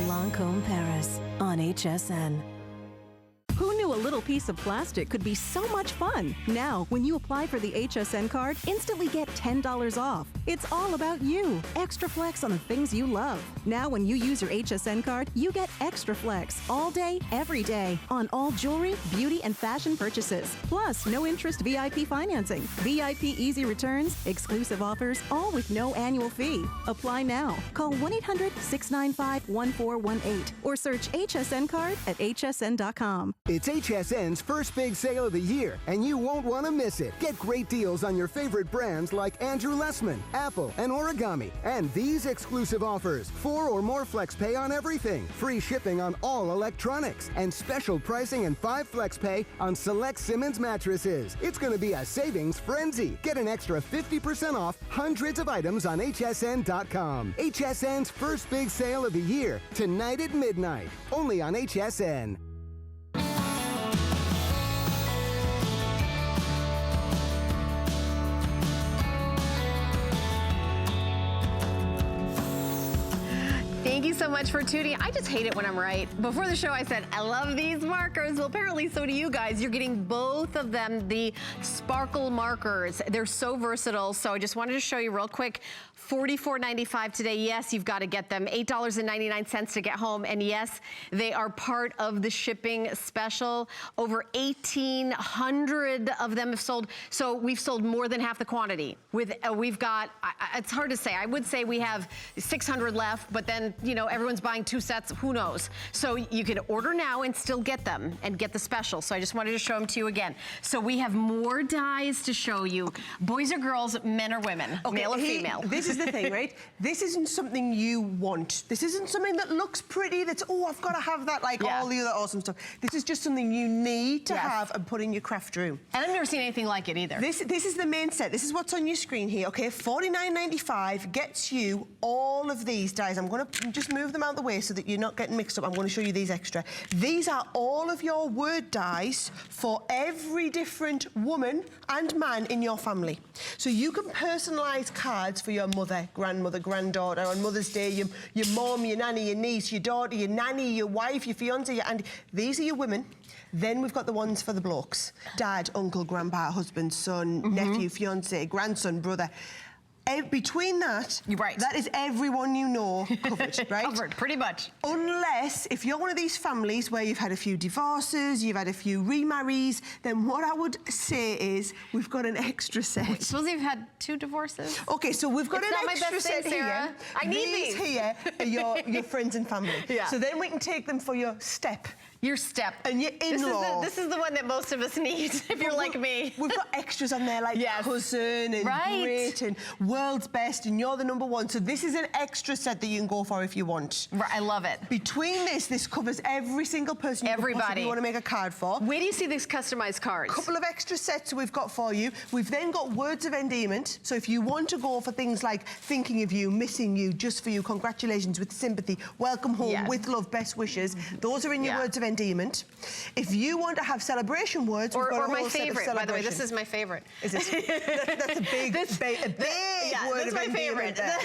Lancôme Paris on HSN. Who knew a little piece of plastic could be so much fun? Now, when you apply for the HSN card, instantly get $10 off. It's all about you. Extra flex on the things you love. Now, when you use your HSN card, you get extra flex all day, every day on all jewelry, beauty, and fashion purchases. Plus, no interest VIP financing, VIP easy returns, exclusive offers, all with no annual fee. Apply now. Call 1-800-695-1418 or search HSN card at hsn.com. It's HSN's first big sale of the year, and you won't want to miss it. Get great deals on your favorite brands like Andrew Lessman, Apple, and Origami. And these exclusive offers: 4 or more flex pay on everything, free shipping on all electronics, and special pricing and 5 flex pay on select Simmons mattresses. It's going to be a savings frenzy. Get an extra 50% off hundreds of items on hsn.com. HSN's first big sale of the year, tonight at midnight, only on HSN. Thank you so much for tuning. I just hate it when I'm right. Before the show, I said, I love these markers. Well, apparently so do you guys. You're getting both of them, the sparkle markers. They're so versatile. So I just wanted to show you real quick. $44.95 today. Yes, you've got to get them. $8.99 to get home. And yes, they are part of the shipping special. Over 1,800 of them have sold. So we've sold more than half the quantity. We've got, it's hard to say. I would say we have 600 left, but then, you know, everyone's buying 2 sets. Who knows? So you can order now and still get them and get the special. So I just wanted to show them to you again. So we have more dies to show you. Boys or girls, men or women, male or female. This is the thing, right? This isn't something you want. This isn't something that looks pretty, that's, oh, I've got to have that, like all the other awesome stuff. This is just something you need to have and put in your craft room. And I've never seen anything like it either. This is the main set. This is what's on your screen here, okay? $49.95 gets you all of these dies. I'm going to just move them out of the way so that you're not getting mixed up. I'm going to show you these extra. These are all of your word dies for every different woman and man in your family. So you can personalise cards for your mother, grandmother, granddaughter, on Mother's Day, your mom, your nanny, your niece, your daughter, your nanny, your wife, your fiancé, your auntie. These are your women. Then we've got the ones for the blokes. Dad, uncle, grandpa, husband, son, nephew, fiancé, grandson, brother. Between that, that is everyone you know covered, right? Covered, pretty much. Unless, if you're one of these families where you've had a few divorces, you've had a few remarries, then what I would say is we've got an extra set. Suppose you've had 2 divorces? Okay, so we've got an extra set here. I need these. Here are your friends and family. Yeah. So then we can take them for your step. Your step. And your in-law. This is the one that most of us need, if you're like me. We've got extras on there like cousin and great and world's best, and you're the #1. So this is an extra set that you can go for if you want. Right, I love it. Between this covers every single person you possibly want to make a card for. Where do you see these customized cards? Couple of extra sets we've got for you. We've then got words of endearment. So if you want to go for things like thinking of you, missing you, just for you, congratulations, with sympathy, welcome home, with love, best wishes, those are in your words of endearment. If you want to have celebration words, we've got a whole set of celebration. By the way, this is my favorite. Is it? That's a big word of endearment there.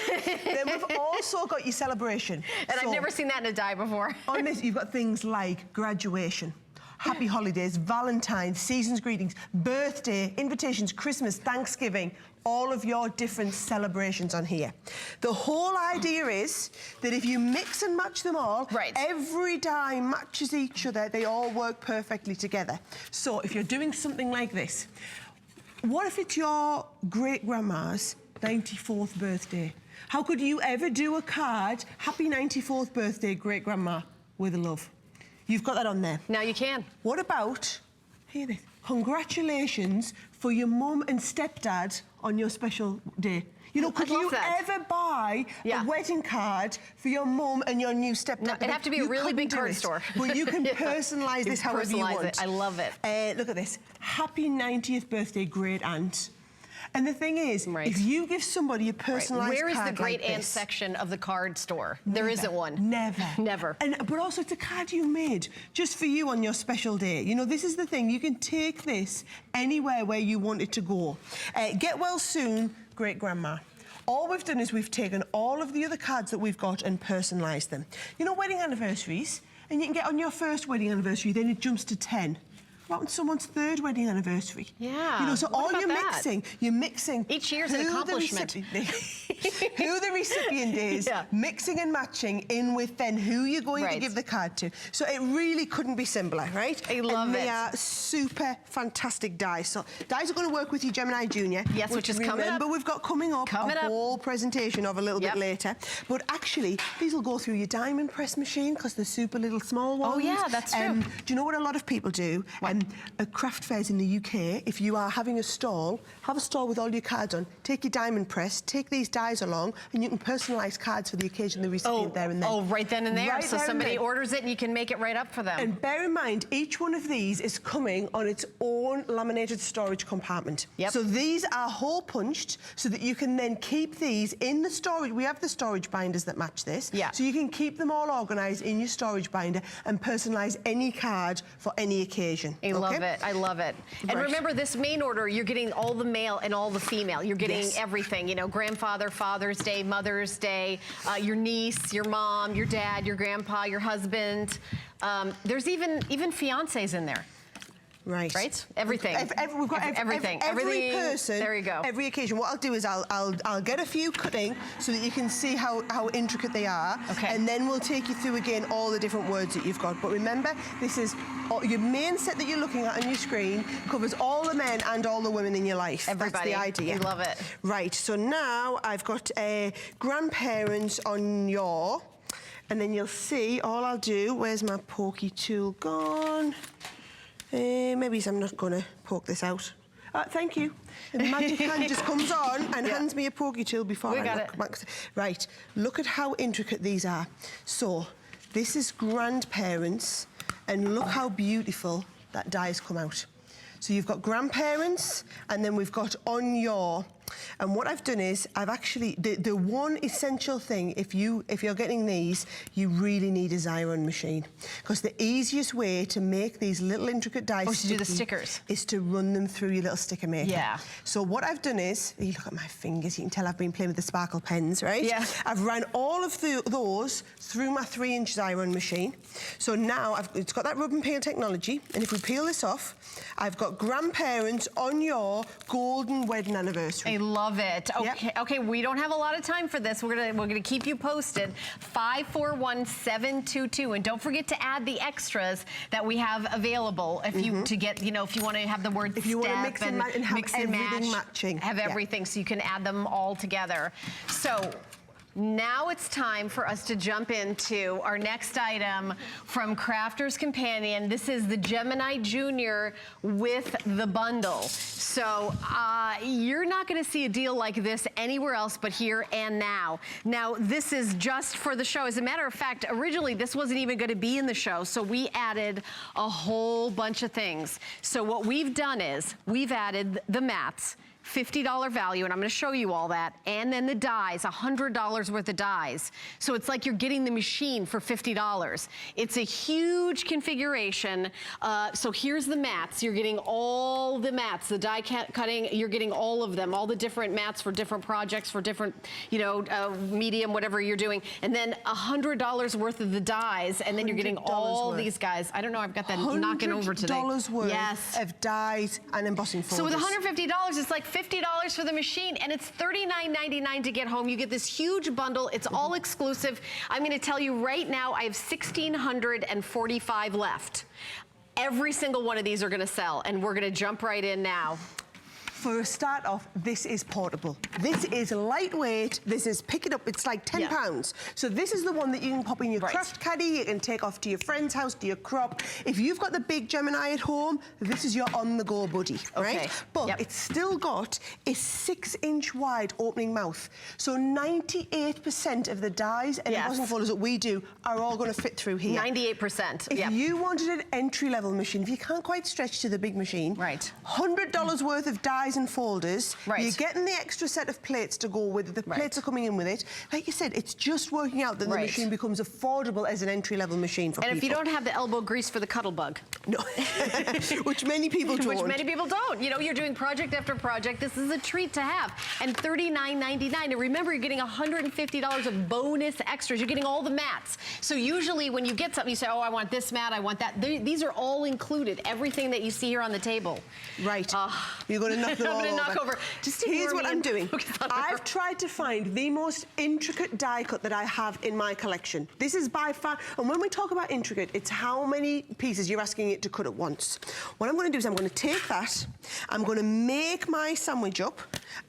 Then we've also got your celebration. And I've never seen that in a die before. On this, you've got things like graduation, happy holidays, Valentine's, season's greetings, birthday, invitations, Christmas, Thanksgiving, all of your different celebrations on here. The whole idea is that if you mix and match them all, every die matches each other, they all work perfectly together. So if you're doing something like this, what if it's your great-grandma's 94th birthday? How could you ever do a card, happy 94th birthday, great-grandma, with love? You've got that on there. Now you can. What about, hear this, congratulations for your mum and stepdad on your special day. You know, could you ever buy a wedding card for your mum and your new stepdad? No, it'd have to be a really big card store. Well, you can personalise this however you want. I love it. Look at this. Happy 90th birthday, great aunt. And the thing is, if you give somebody a personalised card Where is the great like aunt section of the card store? There isn't one. Never. Never. But also, it's a card you made just for you on your special day. You know, this is the thing. You can take this anywhere where you want it to go. Get well soon, great-grandma. All we've done is we've taken all of the other cards that we've got and personalised them. You know, wedding anniversaries, and you can get on your first wedding anniversary, then it jumps to 10. What on someone's third wedding anniversary? Yeah. You know, so what all about you're mixing. Each year's an accomplishment. Who the recipient is, yeah. mixing and matching in with then who you're going to give the card to. So it really couldn't be simpler, right? I love and it. They are super fantastic dies. So dies are going to work with your Gemini Junior. Yes, which is coming up. Remember, we've got coming up a whole presentation of a little bit later. But actually, these will go through your diamond press machine because they're super little small ones. Oh yeah, that's true. Do you know what a lot of people do? At craft fairs in the UK, if you are having a stall, have a stall with all your cards on, take your diamond press, take these dies along, and you can personalise cards for the occasion, the recipient there and then. Oh, right then and there. Right so there somebody orders it and you can make it right up for them. And bear in mind, each one of these is coming on its own laminated storage compartment. Yep. So these are hole punched so that you can then keep these in the storage. We have the storage binders that match this. Yeah. So you can keep them all organised in your storage binder and personalise any card for any occasion. I love it. I love it. And remember, this main order, you're getting all the male and all the female. You're getting everything, you know, grandfather, Father's Day, Mother's Day, your niece, your mom, your dad, your grandpa, your husband. There's even fiancés in there. Right. Right? Everything. We've got everything. Every person. There you go. Every occasion. What I'll do is I'll get a few cutting so that you can see how intricate they are. Okay. And then we'll take you through again all the different words that you've got. But remember, this is your main set that you're looking at on your screen covers all the men and all the women in your life. Everybody. That's the idea. We love it. Right. So now I've got grandparents on your, and then you'll see. All I'll do. Where's my pokey tool gone? Maybe I'm not going to poke this out. Thank you. And the magic hand just comes on and hands me a pokey tool before I look back. Right, look at how intricate these are. So, this is grandparents, and look how beautiful that die has come out. So you've got grandparents, and then we've got on your. And what I've done is I've actually the one essential thing if you're getting these, you really need a Xyron machine, because the easiest way to make these little intricate dies to do the stickers is to run them through your little sticker maker. Yeah. So what I've done is, you look at my fingers, you can tell I've been playing with the sparkle pens, right? Yeah. I've ran all of those through my 3-inch Xyron machine. So now it's got that rub and peel technology, and if we peel this off, I've got grandparents on your golden wedding anniversary. I love it. Okay, okay, we don't have a lot of time for this. We're gonna keep you posted. 541-722, and don't forget to add the extras that we have available if you to get, you know, if you want to have the word if you want to mix and have everything matching, have everything, so you can add them all together. So. Now it's time for us to jump into our next item from Crafter's Companion. This is the Gemini Junior with the bundle. So you're not going to see a deal like this anywhere else but here and now. Now, this is just for the show. As a matter of fact, originally this wasn't even going to be in the show, so we added a whole bunch of things. So what we've done is we've added the mats, $50 value, and I'm gonna show you all that, and then the dies, $100 worth of dies. So it's like you're getting the machine for $50. It's a huge configuration. So here's the mats. You're getting all the mats, the die cutting, you're getting all of them, all the different mats for different projects, for different, you know, medium, whatever you're doing. And then $100 worth of the dies, and then you're getting all these guys. I don't know, I've got that knocking over today. $100 worth of dies and embossing folders. So with $150, it's like $50 for the machine, and it's $39.99 to get home. You get this huge bundle. It's all exclusive. I'm going to tell you right now, I have 1,645 left. Every single one of these are going to sell, and we're going to jump right in now. For a start off, this is portable. This is lightweight. This is pick it up. It's like 10 pounds. So this is the one that you can pop in your craft caddy. You can take off to your friend's house, to your crop. If you've got the big Gemini at home, this is your on-the-go buddy, right? But it's still got a 6-inch wide opening mouth. So 98% of the dies and embossing folders that we do are all going to fit through here. 98%. If you wanted an entry-level machine, if you can't quite stretch to the big machine, $100 worth of dies dies in folders. Right. You're getting the extra set of plates to go with it. The plates are coming in with it. Like you said, it's just working out that the machine becomes affordable as an entry-level machine for people. And if you don't have the elbow grease for the cuddle bug. No, which many people don't. Which many people don't. You know, you're doing project after project. This is a treat to have. And $39.99. And remember, you're getting $150 of bonus extras. You're getting all the mats. So usually when you get something, you say, oh, I want this mat, I want that. These are all included. Everything that you see here on the table. Right. You're going to knock them all over. I'm going to knock over. Just here's what I'm doing. I've tried to find the most intricate die cut that I have in my collection. This is by far, and when we talk about intricate, it's how many pieces you're asking it to cut at once. What I'm going to do is I'm going to take that, I'm going to make my sandwich up,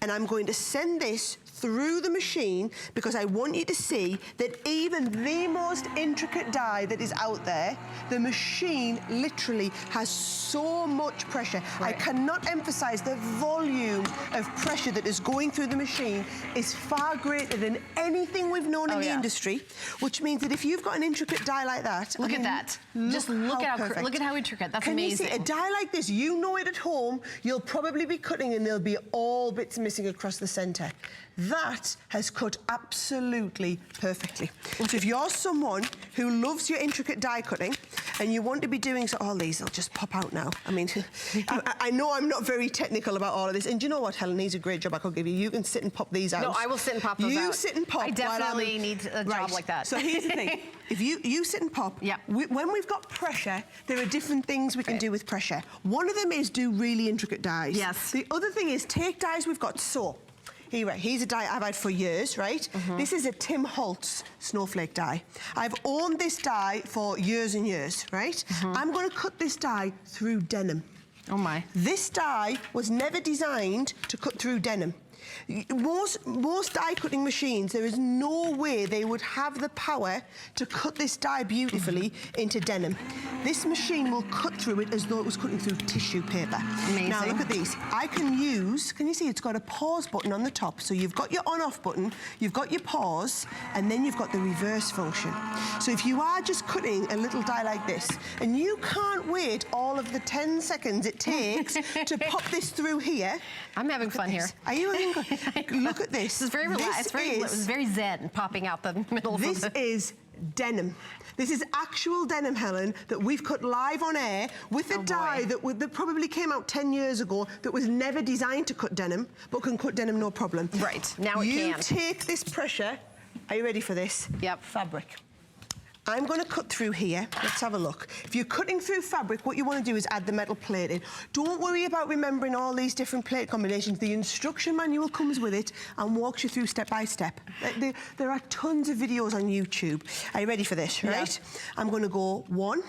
and I'm going to send this through the machine because I want you to see that even the most intricate die that is out there, the machine literally has so much pressure. I cannot emphasize the volume of pressure that is going through the machine is far greater than anything we've known in the industry, which means that if you've got an intricate die like that, look at that. Just look at how intricate. That's amazing. Can you see a die like this? You know it at home. You'll probably be cutting and there'll be all bits missing across the center. That has cut absolutely perfectly. So if you're someone who loves your intricate die cutting and you want to be doing so, all these, I'll just pop out now. I mean, I know I'm not very technical about all of this. And do you know what, Helen? Here's a great job I could give you. You can sit and pop these out. No, I will sit and pop those out. You sit and pop. I definitely need a job like that. So here's the thing. If you sit and pop, when we've got pressure, there are different things we can do with pressure. One of them is do really intricate dies. Yes. The other thing is take dies we've got here's a die I've had for years, right? This is a Tim Holtz snowflake die. I've owned this die for years and years, right? I'm going to cut this die through denim. Oh my. This die was never designed to cut through denim. Most die cutting machines, there is no way they would have the power to cut this die beautifully into denim. This machine will cut through it as though it was cutting through tissue paper. Amazing. Now look at these. Can you see it's got a pause button on the top. So you've got your on-off button, you've got your pause, and then you've got the reverse function. So if you are just cutting a little die like this, and you can't wait all of the 10 seconds it takes to pop this through here. I'm having fun here. Are you having fun? Look at this. This is very relaxed. It's very zen, popping out the middle of it. This is denim. This is actual denim, Helen, that we've cut live on air with a die that probably came out 10 years ago that was never designed to cut denim, but can cut denim no problem. Right, now it can. You take this pressure. Are you ready for this? Yep. Fabric. I'm going to cut through here. Let's have a look. If you're cutting through fabric, what you want to do is add the metal plate in. Don't worry about remembering all these different plate combinations. The instruction manual comes with it and walks you through step by step. There are tons of videos on YouTube. Are you ready for this, right? I'm going to go 1,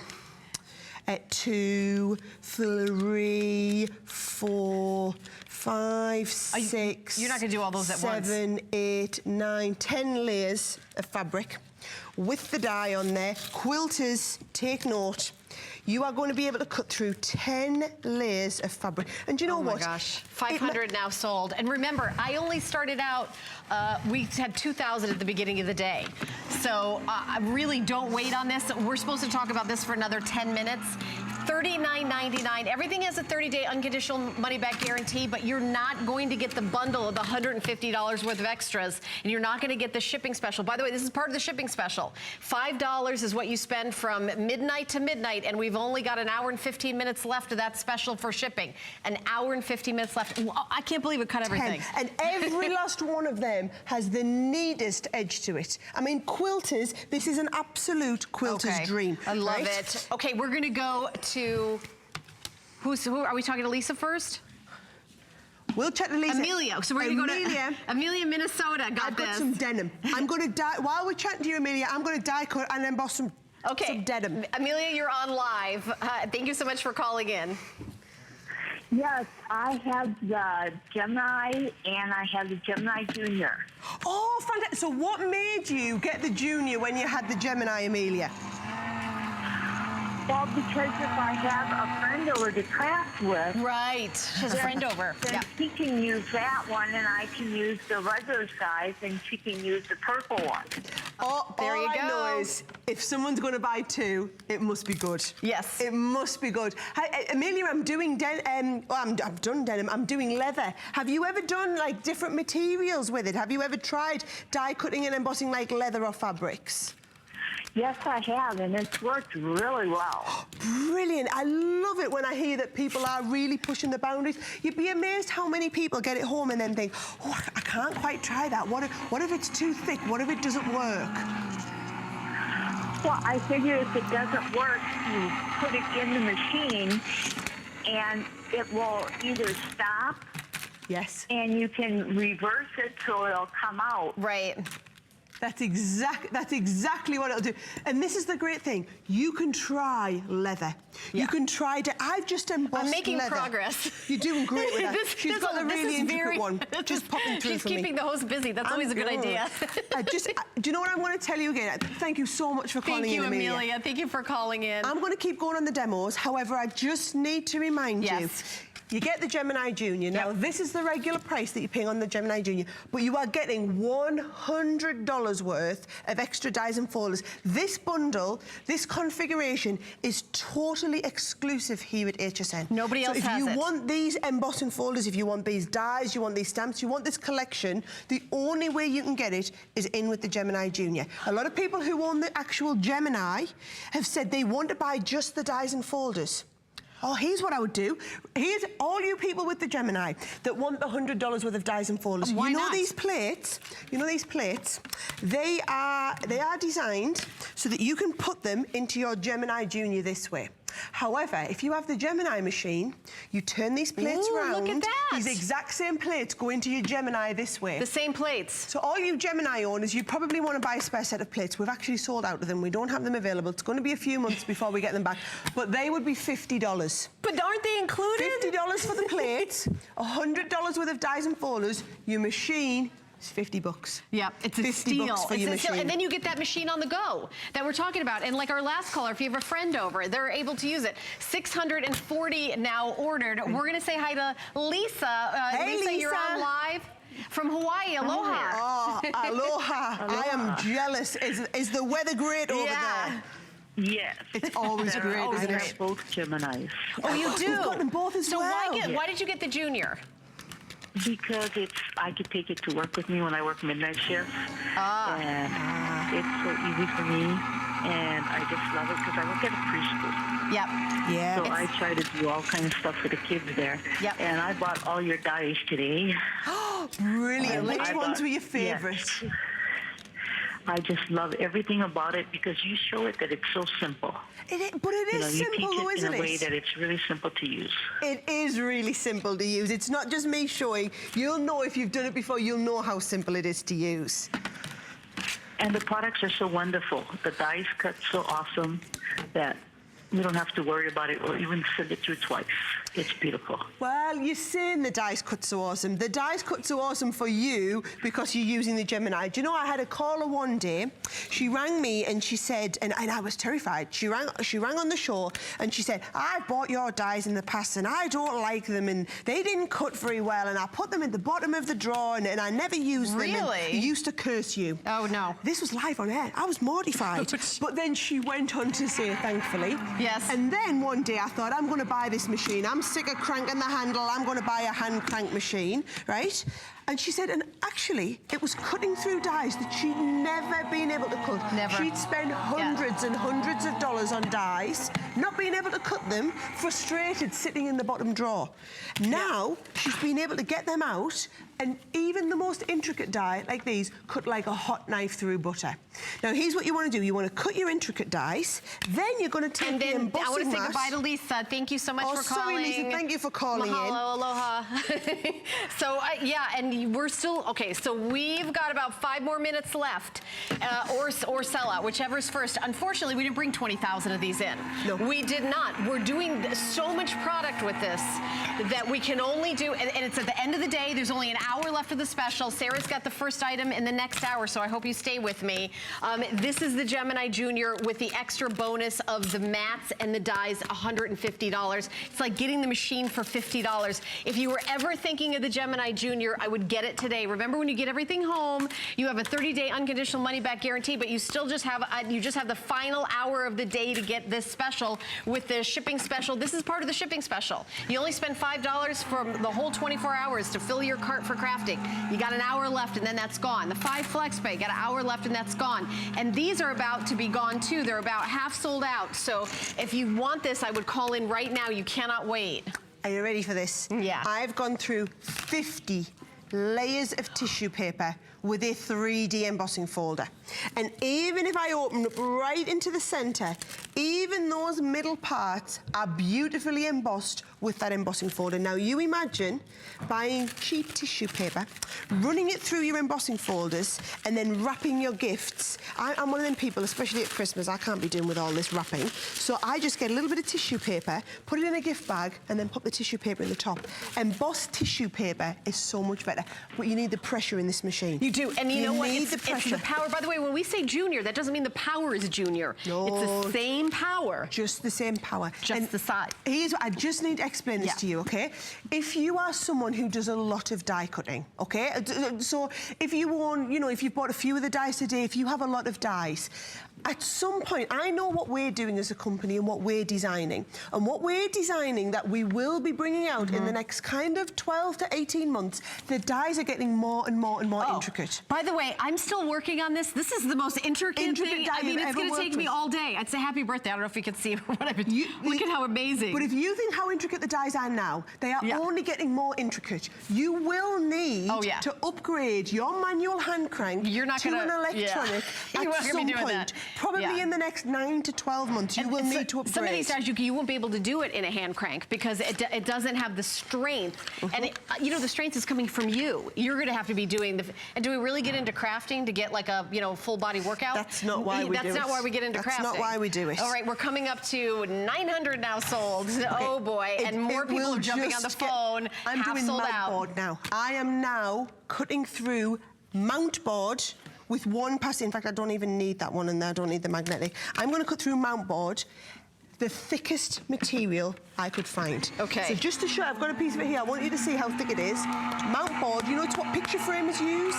2, 3, 4, 5, 6. You're not going to do all those at once. 7, 8, 9, 10 layers of fabric with the die on there. Quilters, take note. You are going to be able to cut through 10 layers of fabric. And you know what? Oh my gosh, 500 now sold. And remember, I only started out, we had 2,000 at the beginning of the day. So I really don't wait on this. We're supposed to talk about this for another 10 minutes. $39.99. Everything has a 30-day unconditional money-back guarantee, but you're not going to get the bundle of the $150 worth of extras, and you're not going to get the shipping special. By the way, this is part of the shipping special. $5 is what you spend from midnight to midnight, and we've only got an hour and 15 minutes left of that special for shipping. An hour and 15 minutes left. I can't believe it cut everything. 10. And every last one of them has the neatest edge to it. I mean, quilters, this is an absolute quilter's dream. I love it. Okay, we're going to go to who are we talking to? Lisa first? We'll check the Lisa. Amelia. So we're going to go to Amelia, Minnesota. I've got some denim. I'm going to die while we're chatting to you, Amelia. I'm going to die cut and emboss some denim. Amelia, you're on live. Thank you so much for calling in. Yes, I have the Gemini and I have the Gemini Junior. Oh, fantastic. So what made you get the Junior when you had the Gemini, Amelia? Well, because if I have a friend over to craft with... Right. She has a friend over. Then she can use that one, and I can use the regular size, and she can use the purple one. There you go. All I know is, if someone's going to buy 2, it must be good. Yes. It must be good. Amelia, I'm doing I've done denim. I'm doing leather. Have you ever done like different materials with it? Have you ever tried die cutting and embossing like leather or fabrics? Yes, I have, and it's worked really well. Brilliant. I love it when I hear that people are really pushing the boundaries. You'd be amazed how many people get it home and then think, oh, I can't quite try that. What if it's too thick? What if it doesn't work? Well, I figure if it doesn't work, you put it in the machine, and it will either stop. Yes. And you can reverse it so it'll come out. Right. That's exactly what it'll do. And this is the great thing. You can try leather. Yeah. You can try to, I've just embossed leather. I'm making progress. You're doing great with that. She's got the really intricate one. Just popping through She's for me. keeping the host busy. That's always a good idea. Do you know what I'm going to tell you again? Thank you so much for calling in, Amelia. Thank you, Amelia. Thank you for calling in. I'm going to keep going on the demos. However, I just need to remind you, you get the Gemini Junior. Now, this is the regular price that you're paying on the Gemini Junior, but you are getting $100 worth of extra dies and folders. This bundle, this configuration is totally exclusive here at HSN. Nobody else has it. So if you want these embossing folders, if you want these dies, you want these stamps, you want this collection, the only way you can get it is in with the Gemini Junior. A lot of people who own the actual Gemini have said they want to buy just the dies and folders. Oh, here's what I would do. Here's all you people with the Gemini that want the $100 worth of dies and folders. Why not? These plates, they are designed so that you can put them into your Gemini Junior this way. However, if you have the Gemini machine, you turn these plates around. Look at that. These exact same plates go into your Gemini this way. The same plates. So all you Gemini owners, you probably want to buy a spare set of plates. We've actually sold out of them. We don't have them available. It's going to be a few months before we get them back. But they would be $50. But aren't they included? $50 for the plates, $100 worth of dies and folders. Your machine is $50. Yeah, it's a steal. For your machine. And then you get that machine on the go that we're talking about. And like our last caller, if you have a friend over, they're able to use it. 640 now ordered. We're going to say hi to Lisa. Hey, Lisa, you're on live from Hawaii. Aloha. Oh, aloha. I am jealous. Is the weather great over there? Yes. It's always great, isn't it? Both Geminis. Oh, you do? You've got them both as well. So why did you get the Junior? Because I could take it to work with me when I work midnight shifts. And it's so easy for me. And I just love it because I work at a preschool. Yep. Yeah. So I try to do all kinds of stuff for the kids there. Yep. And I bought all your dies today. Brilliant. Which ones were your favorites? Yes. I just love everything about it because you show it that it's so simple. But it is simple, though, isn't it? In a way that it's really simple to use. It is really simple to use. It's not just me showing. You'll know if you've done it before, you'll know how simple it is to use. And the products are so wonderful. The dies cut so awesome that we don't have to worry about it or even send it through twice. It's beautiful. Well, you're saying the dies cut so awesome. The dies cut so awesome for you because you're using the Gemini. Do you know, I had a caller one day. She rang me and she said, and I was terrified. She rang on the show and she said, I've bought your dies in the past and I don't like them and they didn't cut very well and I put them in the bottom of the drawer and I never used them. Really? And used to curse you. Oh, no. This was live on air. I was mortified. But then she went on to say, thankfully. Yes. And then one day I thought, I'm going to buy this machine. I'm sick of cranking the handle. I'm going to buy a hand crank machine, right? And she said, and actually, it was cutting through dies that she'd never been able to cut. Never. She'd spent hundreds and hundreds of dollars on dies, not being able to cut them, frustrated, sitting in the bottom drawer. Now, she's been able to get them out, and even the most intricate die, like these, cut like a hot knife through butter. Now, here's what you want to do. You want to cut your intricate dies, then you're going to take the embossing I want to say mat. goodbye to Lisa. Thank you so much for calling. Sorry, Lisa. Thank you for calling Mahalo, aloha. So, yeah, and we're still, okay, so we've got about 5 more minutes left, or sell out, whichever's first. Unfortunately, we didn't bring 20,000 of these in. No. We did not. We're doing so much product with this that we can only do, and it's at the end of the day, there's only an hour left of the special. Sarah's got the first item in the next hour, so I hope you stay with me. This is the Gemini Junior with the extra bonus of the mats and the dies, $150. It's like getting the machine for $50. If you were ever thinking of the Gemini Junior, I would get it today. Remember, when you get everything home, you have a 30-day unconditional money-back guarantee, but you still just have the final hour of the day to get this special with the shipping special. This is part of the shipping special. You only spend $5 for the whole 24 hours to fill your cart for crafting. You got an hour left and then that's gone. The 5 flex pay, got an hour left and that's gone. And these are about to be gone too. They're about half sold out. So if you want this, I would call in right now. You cannot wait. Are you ready for this? Yeah. I've gone through 50 layers of tissue paper with a 3D embossing folder. And even if I open up right into the center, even those middle parts are beautifully embossed with that embossing folder. Now you imagine buying cheap tissue paper, running it through your embossing folders, and then wrapping your gifts. I'm one of them people, especially at Christmas, I can't be doing with all this wrapping. So I just get a little bit of tissue paper, put it in a gift bag, and then put the tissue paper in the top. Embossed tissue paper is so much better, but you need the pressure in this machine. You do, and you know what? Need the pressure. It's the power. By the way, when we say junior, that doesn't mean the power is junior. No. It's the same power. Just the same power. Just the size. Here's what I just need to explain this to you, okay? If you are someone who does a lot of die cutting, okay? So if you own, you know, if you've bought a few of the dies a day, if you have a lot of dies, at some point, I know what we're doing as a company and what we're designing. And what we're designing that we will be bringing out in the next kind of 12 to 18 months, the dies are getting more and more and more intricate. By the way, I'm still working on this. This is the most intricate thing. die I mean, you've it's going ever to take worked me with. all day. I'd say happy birthday. I don't know if you can see what I've been... Look at how amazing. But if you think how intricate the dies are now, they are only getting more intricate. You will need to upgrade your manual hand crank to an electronic at some point. Probably in the next 9 to 12 months, you will need to upgrade. Some of these dies, you won't be able to do it in a hand crank because it doesn't have the strength. And, you know, the strength is coming from you. You're going to have to be doing the... And do we really get into crafting to get like a, you know, full body workout? That's not why we do it. That's not why we get into crafting. That's not why we do it. All right, we're coming up to 900 now sold. Okay. Oh, boy. And more people are jumping on the phone. I'm doing sold mount out. board now. I am now cutting through mount board with one pass. In fact, I don't even need that one and I don't need the magnetic. I'm going to cut through mount board, the thickest material I could find. Okay. So just to show, I've got a piece of it here. I want you to see how thick it is. Mount board, you know, it's what picture framers use.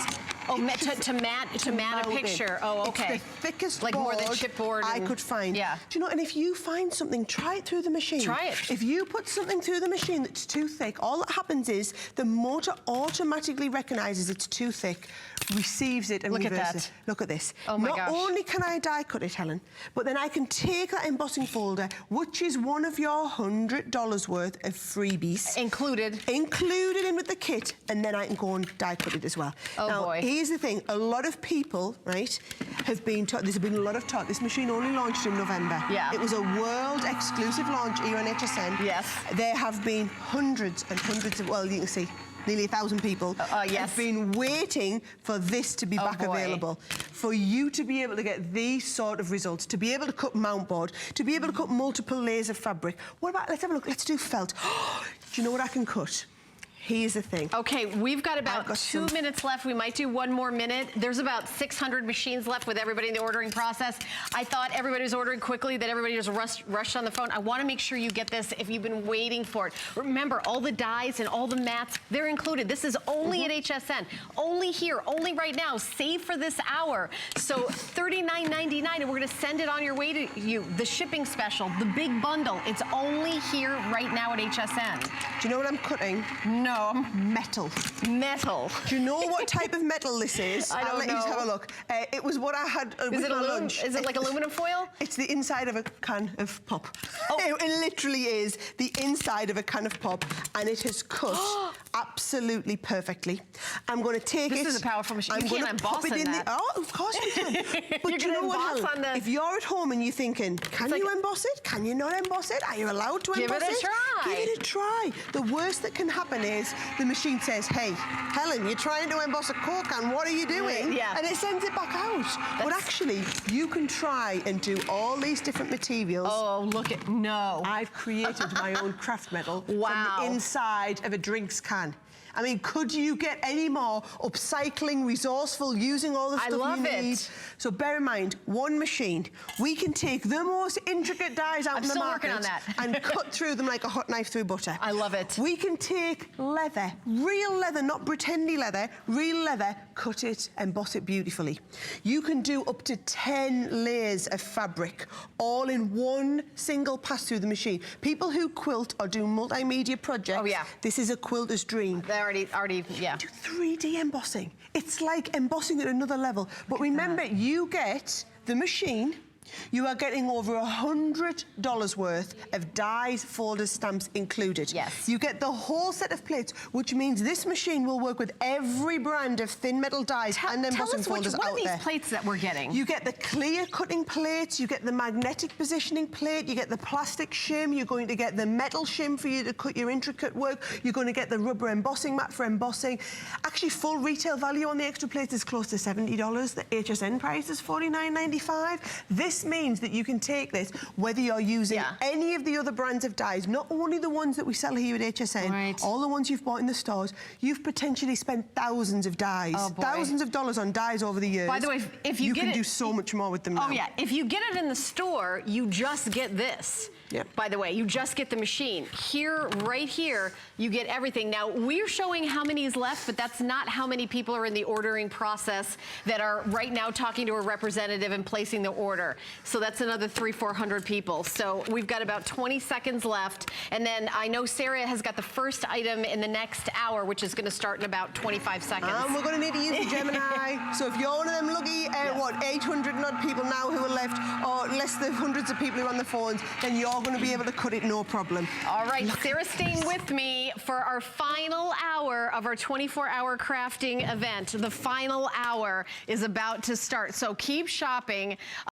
Oh, to mat a picture. Oh, okay. It's the thickest like board more than chipboard I could find. Yeah. Do you know, and if you find something, try it through the machine. Try it. If you put something through the machine that's too thick, all that happens is the motor automatically recognizes it's too thick, receives it and reverses it. Look at this. Oh my gosh. Not only can I die cut it, Helen, but then I can take that embossing folder, which is one of your $100 worth of freebies. Included in with the kit, and then I can go and die cut it as well. Oh now, boy. Here's the thing. A lot of people, right, have been taught, there's been a lot of talk. This machine only launched in November. Yeah. It was a world exclusive launch here on HSN. Yes. There have been hundreds and hundreds of, well, you can see, nearly 1,000 people have been waiting for this to be back available. For you to be able to get these sort of results, to be able to cut mount board, to be able to cut multiple layers of fabric. What about, let's have a look, let's do felt. Do you know what I can cut? Here's the thing. Okay, we've got about 2 minutes left. We might do 1 more minute. There's about 600 machines left with everybody in the ordering process. I thought everybody was ordering quickly, that everybody just rushed on the phone. I want to make sure you get this if you've been waiting for it. Remember, all the dies and all the mats, they're included. This is only at HSN. Only here, only right now. Save for this hour. So $39.99, and we're going to send it on your way to you. The shipping special, the big bundle. It's only here right now at HSN. Do you know what I'm cutting? No. Metal. Metal. Do you know what type of metal this is? I don't know. I'll let you just have a look. It was what I had with my lunch. Is it like aluminum foil? It's the inside of a can of pop. Oh. It literally is the inside of a can of pop, and it has cut absolutely perfectly. I'm going to take it. This is a powerful machine. I'm You going can't to pop emboss it in in that. Oh, of course you can. But do you know what, Helen? If you're at home and you're thinking, can you emboss it? Can you not emboss it? Are you allowed to emboss it? Give it a try. Give it a try. The worst that can happen is the machine says, hey, Helen, you're trying to emboss a Coke can, what are you doing? Yeah. And it sends it back out. But actually, you can try and do all these different materials. Oh, look at, no. I've created my own craft metal from Wow. the inside of a drinks can. I mean, could you get any more upcycling, resourceful, using all the stuff you need? So bear in mind, one machine, we can take the most intricate dyes out in the market and cut through them like a hot knife through butter. I love it. We can take leather, real leather, not pretendy leather, real leather, cut it, emboss it beautifully. You can do up to 10 layers of fabric, all in one single pass through the machine. People who quilt or do multimedia projects, this is a quilter's dream. They already, yeah. Do 3D embossing. It's like embossing at another level. But remember, you get the machine, you are getting over $100 worth of dies, folders, stamps included. Yes. You get the whole set of plates, which means this machine will work with every brand of thin metal dies and embossing folders out there. What are these plates that we're getting? You get the clear cutting plates, you get the magnetic positioning plate, you get the plastic shim, you're going to get the metal shim for you to cut your intricate work, you're going to get the rubber embossing mat for embossing. Actually, full retail value on the extra plates is close to $70. The HSN price is $49.95. This means that you can take this, whether you're using any of the other brands of dyes, not only the ones that we sell here at HSN, all the ones you've bought in the stores, you've potentially spent thousands of dyes, thousands of dollars on dyes over the years. By the way, if you can do so much more with them now. Oh yeah, if you get it in the store, you just get this. By the way, you just get the machine. Here, right here, you get everything. Now, we're showing how many is left, but that's not how many people are in the ordering process that are right now talking to a representative and placing the order. So that's another 300-400 people. So we've got about 20 seconds left. And then I know Sarah has got the first item in the next hour, which is going to start in about 25 seconds. And we're going to need to use the Gemini. So if you're one of them lucky, 800 and odd people now who are left, or less than hundreds of people who are on the phones, then you're going to be able to cut it no problem. All right, Sarah's staying with me for our final hour of our 24-hour crafting event. The final hour is about to start, so keep shopping.